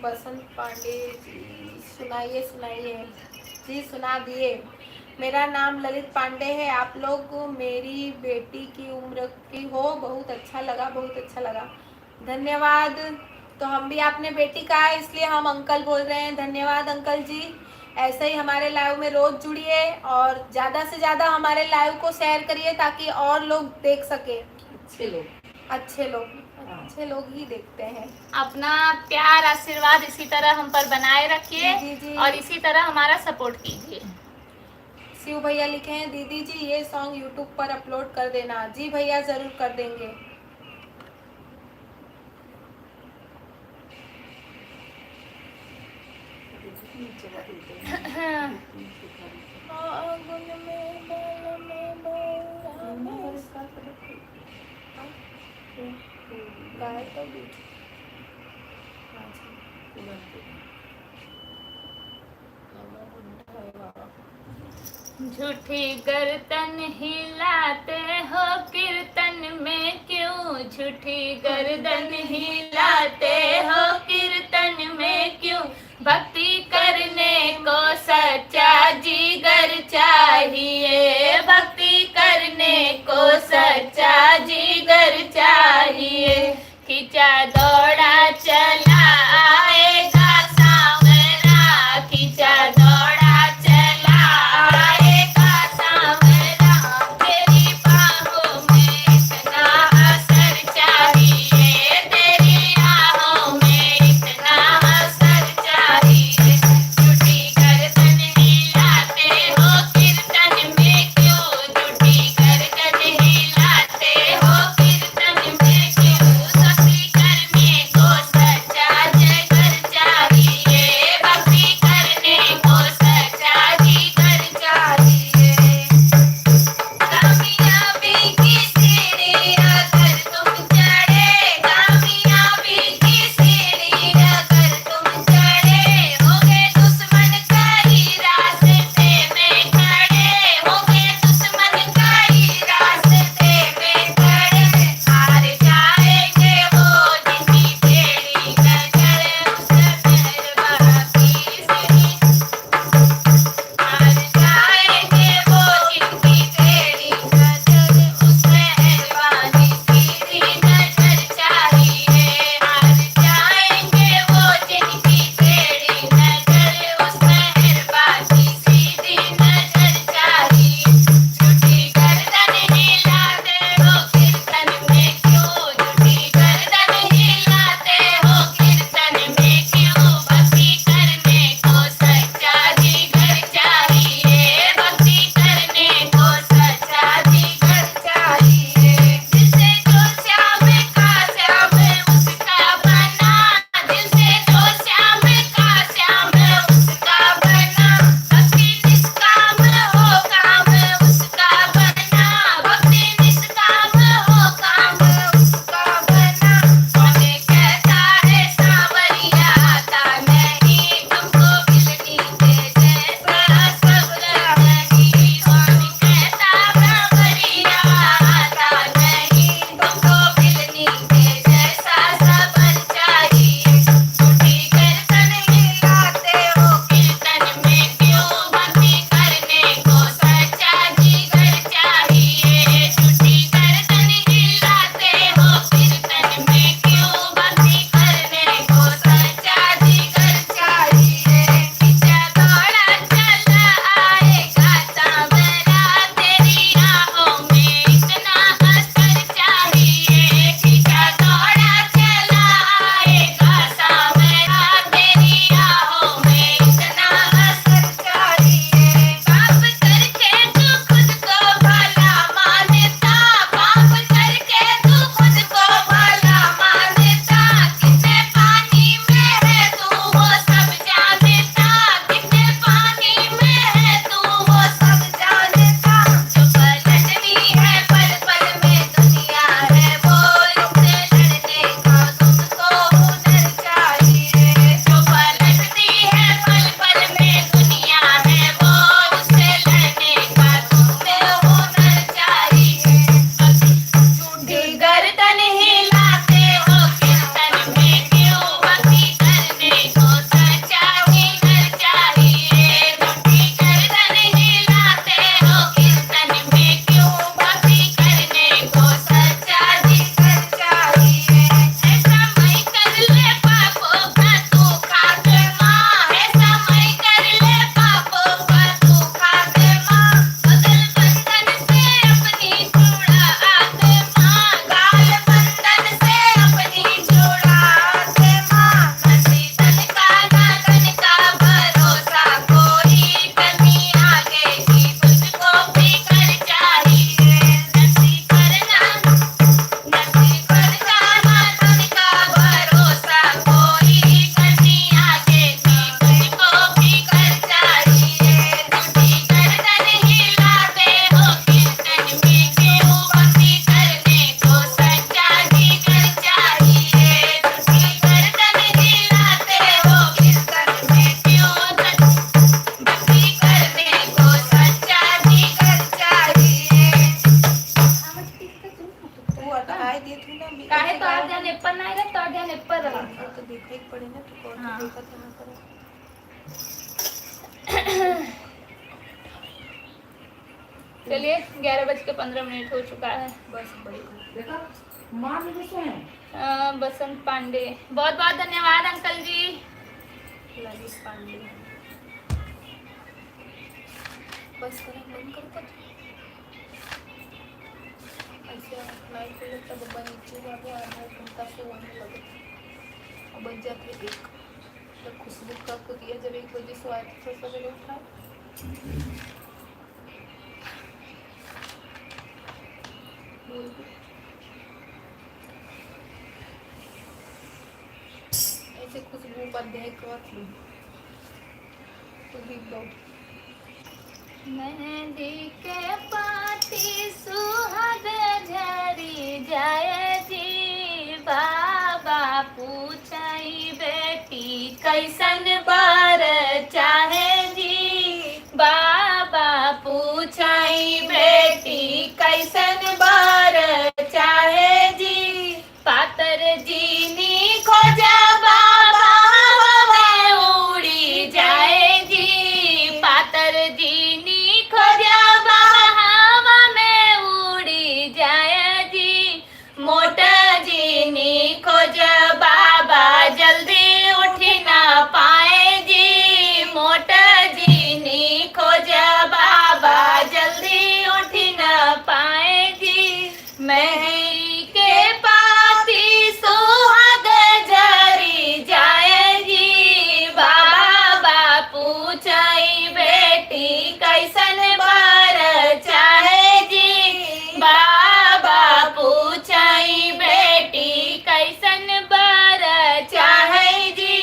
बसंत पांडे जी सुनाइए सुनाइए जी, सुना दिए। मेरा नाम ललित पांडे है, आप लोग मेरी बेटी की उम्र की हो, बहुत अच्छा लगा, बहुत अच्छा लगा, धन्यवाद। तो हम भी आपने बेटी कहा है इसलिए हम अंकल बोल रहे हैं, धन्यवाद अंकल जी। ऐसे ही हमारे लाइव में रोज जुड़िए और ज़्यादा से ज़्यादा हमारे लाइव को शेयर करिए ताकि और लोग देख सके। अच्छे लोग ही देखते हैं। अपना प्यार आशीर्वाद इसी तरह हम पर बनाए रखिए जी, जी। और इसी तरह हमारा सपोर्ट कीजिए। शिव भैया लिखे हैं, दीदी जी ये सॉन्ग यूट्यूब पर अपलोड कर देना। जी भैया जरूर कर देंगे। झूठी गर्दन हिलाते हो कीर्तन में क्यों, झूठी गर्दन हिलाते हो कीर्तन में क्यों, भक्ति करने को सच्चा जिगर चाहिए, भक्ति करने को सच्चा जिगर चाहिए, खींचा दौड़ा चला आएगा सांवरा, खींचा दौड़ा चला आएगा सांवरा, तेरी बाहों में इतना असर चाहिए, तेरी आहों में इतना असर चाहिए, झूठी गर्दन हिलाते हो कीर्तन में क्यों, झूठी गर्दन हिलाते हो कीर्तन में क्यों, भक्ति करने को सच्चा जिगर चाहिए, भक्ति करने को सच्चा जिगर चाहिए। कामयाबी की सीढ़ी अगर तुम चढ़े, कामयाबी की सीढ़ी अगर तुम चढ़े, होगे दुश्मन कई रास्ते में खड़े, होगे दुश्मन कई रास्ते में खड़े, हार जाएंगे वो जिनकी तेरी नजर, उस मेहरबानी से हार जाएंगे वो जिनकी तेरी नजर, उस मेहरबानी सीधी नजर चाहिए, हार जाएंगे वो जिनकी तेरी नजर, उस मेहरबानी सीधी नजर चाहिए, झूठी गर्दन हिलाते हो कीर्तन में क्यों, झूठी गर्दन हिलाते हो कीर्तन में क्यों, भक्ति करने को सच्चा जिगर चाहिए, भक्ति करने को सच्चा जिगर चाहिए, दिल से जो श्याम का श्याम उसका बना, दिल से जो श्याम का श्याम उसका बना, भक्ति निष्काम हो काम उसका बना, भक्ति निष्काम हो काम उसका बना, कौन कहता है सांवरिया आता नहीं, तुमको मिलनी दे जैसा सब्र नहीं, कौन कहता सांवरिया आता नहीं, तुमको मिलनी दे जैसा सब्र चाहिए, झूठी गर्दन हिलाते हो कीर्तन में क्यों, भक्ति करने को सच्चा जिगर चाहिए, झूठी गर्दन हिलाते हो कीर्तन में क्यों, भक्ति करने को सच्चा जिगर चाहिए, खींचा दौड़ा चला आएगा सांवरा, तेरी आहों में इतना असर चाहिए, खींचा दौड़ा चला आएगा सांवरा, तेरी आहों में इतना असर चाहिए, पाप करके तू खुद को भला मानता, पाप करके तू खुद को भला मानता, कितने पानी में है तू वो सब जानता, कितने पानी में है तू वो सब जानता, जो पलटनी है पल पल में दुनिया है वो, इससे लड़ने का तुमको हुनर चाहिए, जो पलटती है पल पल में दुनिया है वो, उससे लड़ने का तुम्हें हुनर चाहिए, झूठी गर्दन हिलाते काहे तो आज ध्यान एप्पर नहीं रहे तो ध्यान एप्पर रहा तो देखा ही पड़े ना तो कौन हाँ। देखा था ना करो। चलिए 11:15 हो चुका है। बस बढ़िया। देखा माँ भी कैसे हैं? बसंत पांडे बहुत बहुत धन्यवाद अंकल जी। ललित पांडे बस करा बंद कर पत ऐसे नहीं खोले तब बब्बा नीचे जाके आधा घंटा से वहीं लगे और बच जाते एक तो खुशबू का को दिया जब 1 बजे से आए थे तो सवेरे उठा बोल दो। ऐसे खुशबू उपाध्याय का तो भी दो मेहंदी के पाती सुहाग झरी जाय जी बाबा पूछाई बेटी कैसन बार चाहे जी बाबा पूछाई बेटी कैसन बार चाहे जी पातर जीनी खोजा बाबा हवा उड़ी जाए जी पातर जीनी खोजा बाबा हवा में उड़ी जाए जी मोटा जीनी खोजा बाबा जल्दी उठ ना पाए जी मोटा जीनी खोजा बाबा जल्दी उठ ना पाए जी मेहरी के पाती सुहाग झरी जाए जी बाबा पूछाई बेटी कैसन बार चाहे जी बाबा पूछाई बेटी कैसन बार चाहे जी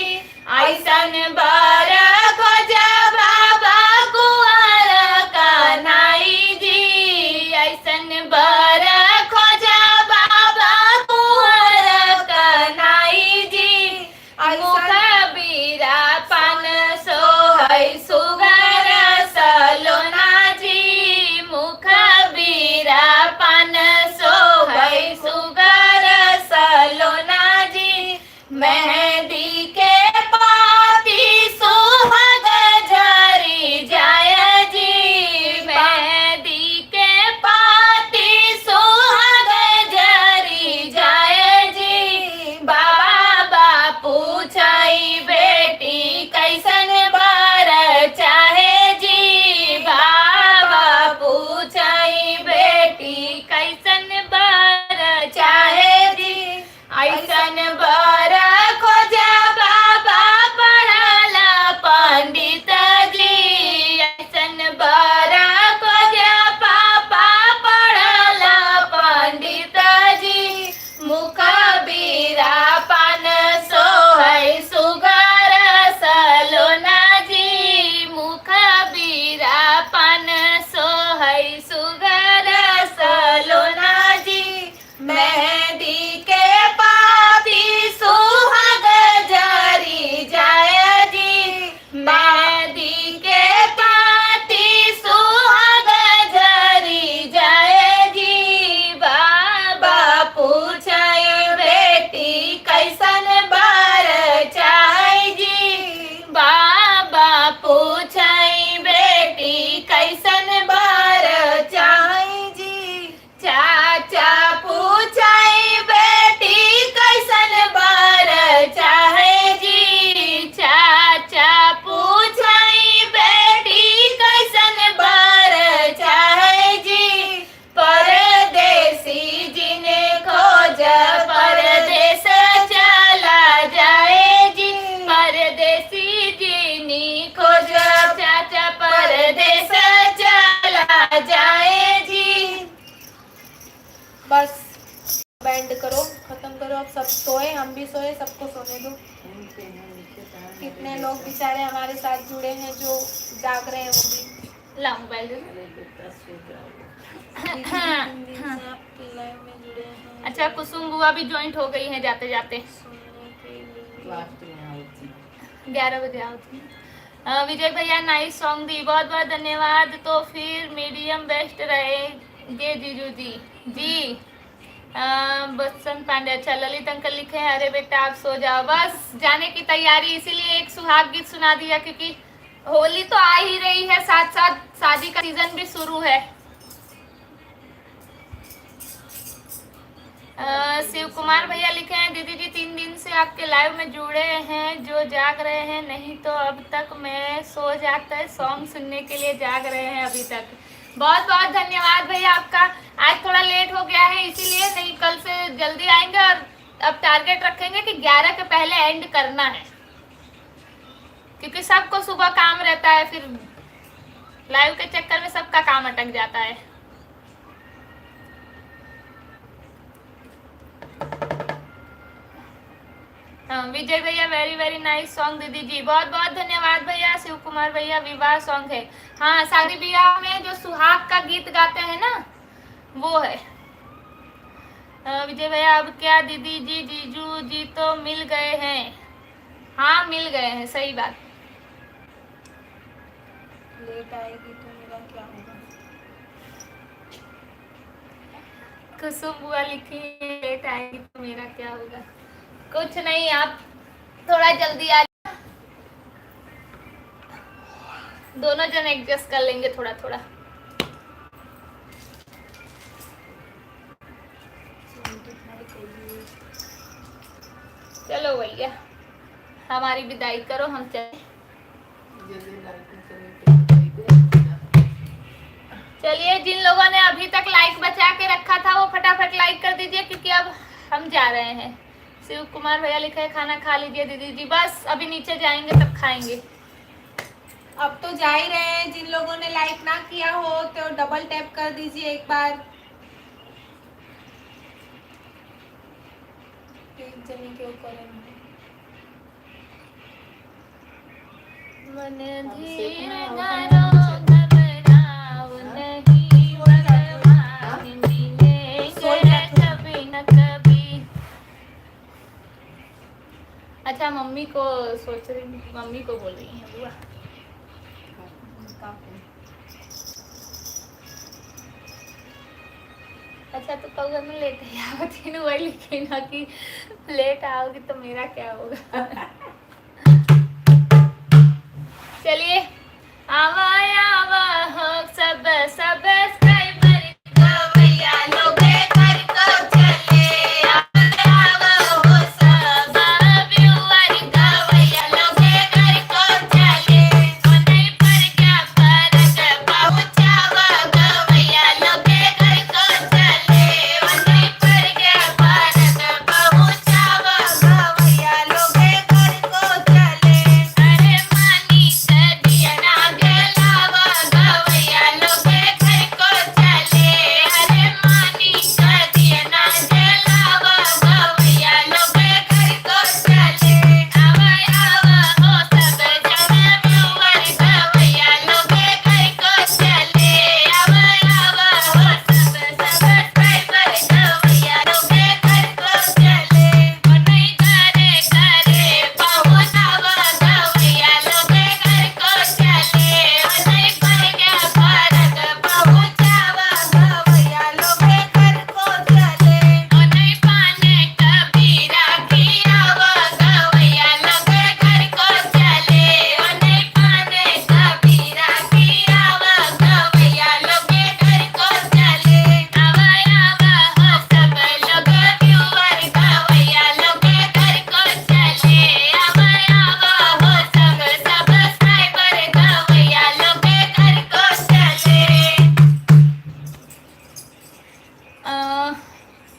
ऐसन बार खोजा बाबा कुंवर कन्हई जी ऐसन बार खोजा बाबा कुंवर कन्हई जी मुख बीरा पान सोहै सुगर सलोना जी मुख बीरा पान सोहै सुगर सलोना जी मेहंदी के पाती सुहाग झरी जाय जी मेहंदी के पाती सुहाग झरी जाय जी बाबा पूछाई बेटी कैसन बार चाहे जी बाबा पूछाई बेटी कैसन बार चाहे जी ऐसन बार खोजा बाबा पढ़ला पंडित जी ऐसन बार खोजा पापा पढ़ला पंडित जी मुख बीरा पान सोहै सुगर सलोना जी मुख बीरा पान सोहै सुगर सलोना जी मेहंदी के पाती सुहाग झरी जाय जी मेहंदी के पाती सुहाग झरी जाय जी बाबा पूछाई बेटी कैसन बार चाहे जी बाबा पूछाई बेटी कैसन बार चाहे जी चाचा पूछाई बेटी कैसन बार चाहे जी चाचा पूछाई बेटी कैसन बार चाहे जी परदेसी जिने खोज परदेस चला जाए जी परदेसी जिनी खोज चाचा परदेस चला जाए जी बस बैंड करो खत्म करो अब सब सोए हम भी सोए सबको सोने दो कितने लोग बेचारे हमारे साथ जुड़े हैं जो जाग रहे हैं वो भी ला मोबाइल दे दो। अरे बेटा सो जाओ। दीदी 3 दिन से आपके लाइव में जुड़े हैं अच्छा कुसुम बुआ भी ज्वाइंट हो गई है जाते जाते सुनने के लिए लास्ट में आई थी 11 बजे आओ थी विजय भैया नाइस सॉन्ग दी बहुत बहुत धन्यवाद तो फिर मीडियम बेस्ट रहेंगे जीजू जी जी बसंत पांडे, अच्छा। ललित अंकल लिखे हैं, अरे बेटा आप सो जाओ, बस जाने की तैयारी, इसीलिए एक सुहाग गीत सुना दिया क्योंकि होली तो आ ही रही है, साथ साथ शादी का सीजन भी शुरू है। शिव कुमार भैया लिखे हैं, दीदी जी 3 दिन से आपके लाइव में जुड़े हैं, जो जाग रहे हैं, नहीं तो अब तक मैं सो जाता है, सॉन्ग सुनने के लिए जाग रहे हैं अभी तक। बहुत बहुत धन्यवाद भैया आपका। आज थोड़ा लेट हो गया है इसीलिए, नहीं कल से जल्दी आएंगे और अब टारगेट रखेंगे कि 11 के पहले एंड करना है, क्योंकि सबको सुबह काम रहता है, फिर लाइव के चक्कर में सबका काम अटक जाता है। विजय भैया वेरी वेरी नाइस सॉन्ग दीदी जी, बहुत बहुत धन्यवाद भैया। शिव कुमार भैया विवाह सॉन्ग है, हाँ शादी ब्याह में जो सुहाग का गीत गाते हैं ना वो है। विजय भैया अब क्या दीदी जी जीजू जी तो मिल गए हैं, हाँ मिल गए हैं, सही बात। लेट आएगी तो मेरा क्या होगा? कुसुम बुआ लिखी है, लेट आएगी तो मेरा क्या होगा। कुछ नहीं, आप थोड़ा जल्दी आ जाओ, दोनों जन एडजस्ट कर लेंगे थोड़ा थोड़ा। चलो भैया हमारी विदाई करो, हम चले। चलिए, जिन लोगों ने अभी तक लाइक बचा के रखा था वो फटाफट लाइक कर दीजिए, क्योंकि अब हम जा रहे हैं। शिव कुमार भैया लिखा है, खाना खा लीजिए दीदी जी, बस अभी नीचे जाएंगे तब खाएंगे। अब तो जा ही रहे हैं, जिन लोगों ने लाइक ना किया हो तो डबल टैप कर दीजिए एक बार। एक जने के ऊपर मन धीर धरो घबराओ नहीं, भगवान मिलेंगे कभी न कभी। अच्छा मम्मी को सोच रही, मम्मी को बोल रही है बुआ। अच्छा तो कल में लेट आवती न, वही लिखी ना कि लेट आओगी तो मेरा क्या होगा। चलिए आवा आवा हो सब सब भैया लोग घर को चले, आवा हो सब व्यूअर भैया लोग घर को चले, नहीं पर क्या फर्क पहुंचावा भैया लोग घर को चले, नहीं पर क्या फर्क पहुंचावा भैया लोग घर को चले। अरे मानी सदिया ना गलावा भैया लोग घर को चले, अरे मानी सदिया ना गलावा भैया लोग घर को चले, आवा आवा हो सब जन व्यूअर भैया लोग घर को चले, आवा आवा हो सब सब्सक्राइबर भैया लोग घर को चले, और नहीं करे करे पहुंचावा भैया लोग घर को चले, और नहीं पर क्या फर्क पहुंचावा भैया लोग घर को चले, और नहीं पाने कबीरा गिरावा भैया लोग घर को चले, और नहीं पाने कबीरा गिरावा भैया लोग घर को चले, आवा आवा हो सब लोग व्यूअर भैया लोग घर को चले, आवा आवा हो सब सब्सक्राइबर भैया लोग घर को चले।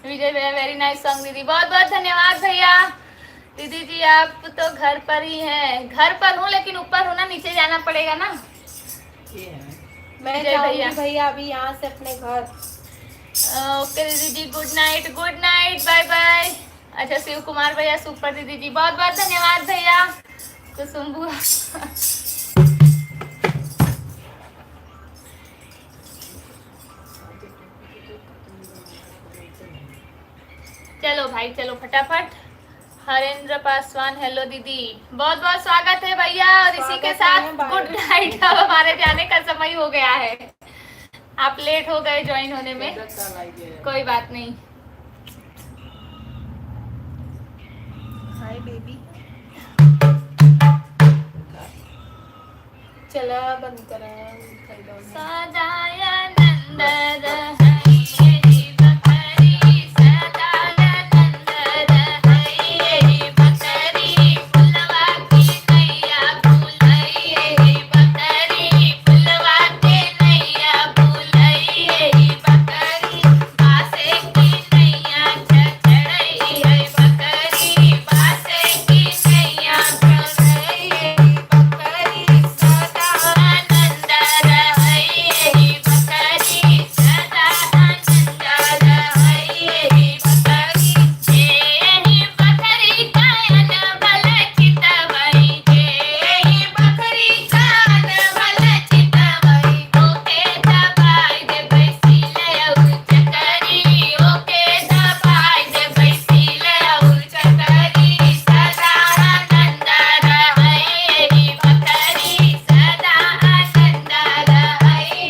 विजय भैया वेरी नाइस सॉन्ग दीदी, बहुत बहुत धन्यवाद भैया। दीदी जी आप तो घर पर ही हैं, घर पर हूँ लेकिन ऊपर हूँ ना, नीचे जाना पड़ेगा ना। मैं जय जाऊंगी भैया। भैया अभी यहाँ से अपने घर। ओके दीदी जी, गुड नाइट बाय बाय। अच्छा शिव कुमार भैया सुपर दीदी जी, बहुत बहुत धन्यवाद भैया। कुसुम बुआ चलो भाई चलो फटाफट। हरेंद्र पासवान हेलो दीदी, बहुत बहुत स्वागत है भैया, और इसी के साथ गुड नाइट। अब हमारे जाने का समय हो गया है, आप लेट हो गए ज्वाइन होने में, कोई बात नहीं। बेबी। चला बंद करा सदानंद रहे बकरी, सदानंद रहे बकरी, फुलवा की नैया फूलई बकरी, फुलवा के नैया फूलई बकरी, बासे की नैया चढ़ई बकरी, बासे की नैया चढ़ई बकरी, सदानंद रहे बकरी, सदानंद रहे बकरी, जेहि बकरी कान भल चितवई, जेहि बकरी कान भल चितवई, ओके दबाई दे बैसिले और चकरी, ओके दबाई दे बैसिले और चकरी, सदानंद रहे बकरी, सदानंद रहे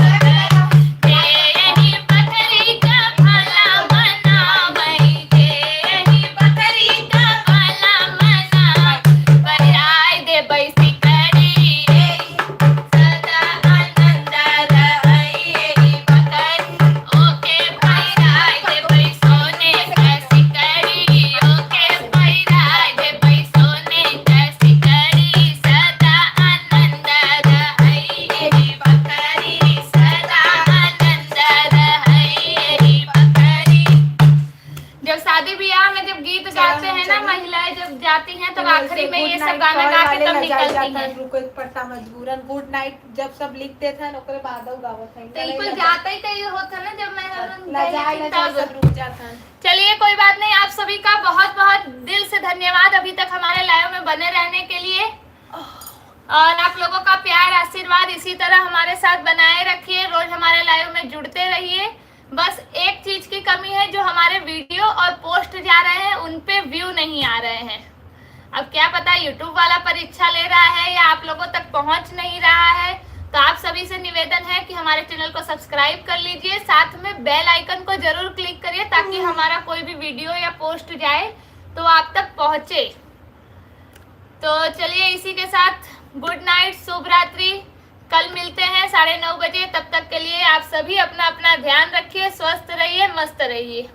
बकरी, जेहि बकरी का भला मनावई, जेहि बकरी का भला मनावई, बहराय दे बैसी करी, सदानंद रहे बकरी, ओके बहराय दे बैसोने कैसी करी, ओके बहराय दे बैसोने कैसी करी, सदानंद रहे बकरी, सदानंद रहे बकरी। जब शादी ब्याह में जब गीत गाते हैं ना महिलाएं जब जाती हैं तब आखिरी में ये सब गाना गा के तब निकलती हैं। रुको एक पट्टा मजबूरन गुड नाइट जब सब लिखते थे ना ओकरे बाद गावत है बिल्कुल जाता ही कहीं होता ना जब मैं सब रुक जाता है। चलिए कोई बात नहीं, आप सभी का बहुत बहुत दिल से धन्यवाद अभी तक हमारे लाइव में बने रहने के लिए, और आप लोगों का प्यार आशीर्वाद इसी तरह हमारे साथ बनाए रखिए, रोज हमारे लाइव में जुड़ते रहिए। बस एक चीज की कमी है, जो हमारे वीडियो और पोस्ट जा रहे हैं उन पे व्यू नहीं आ रहे हैं। अब क्या पता यूट्यूब वाला परीक्षा ले रहा है या आप लोगों तक पहुंच नहीं रहा है, तो आप सभी से निवेदन है कि हमारे चैनल को सब्सक्राइब कर लीजिए, साथ में बेल आइकन को जरूर क्लिक करिए ताकि हमारा कोई भी वीडियो या पोस्ट जाए तो आप तक पहुंचे। तो चलिए इसी के साथ गुड नाइट, शुभ रात्रि, कल मिलते हैं 9:30 बजे। तब तक के लिए आप सभी अपना अपना ध्यान रखिए, स्वस्थ रहिए, मस्त रहिए।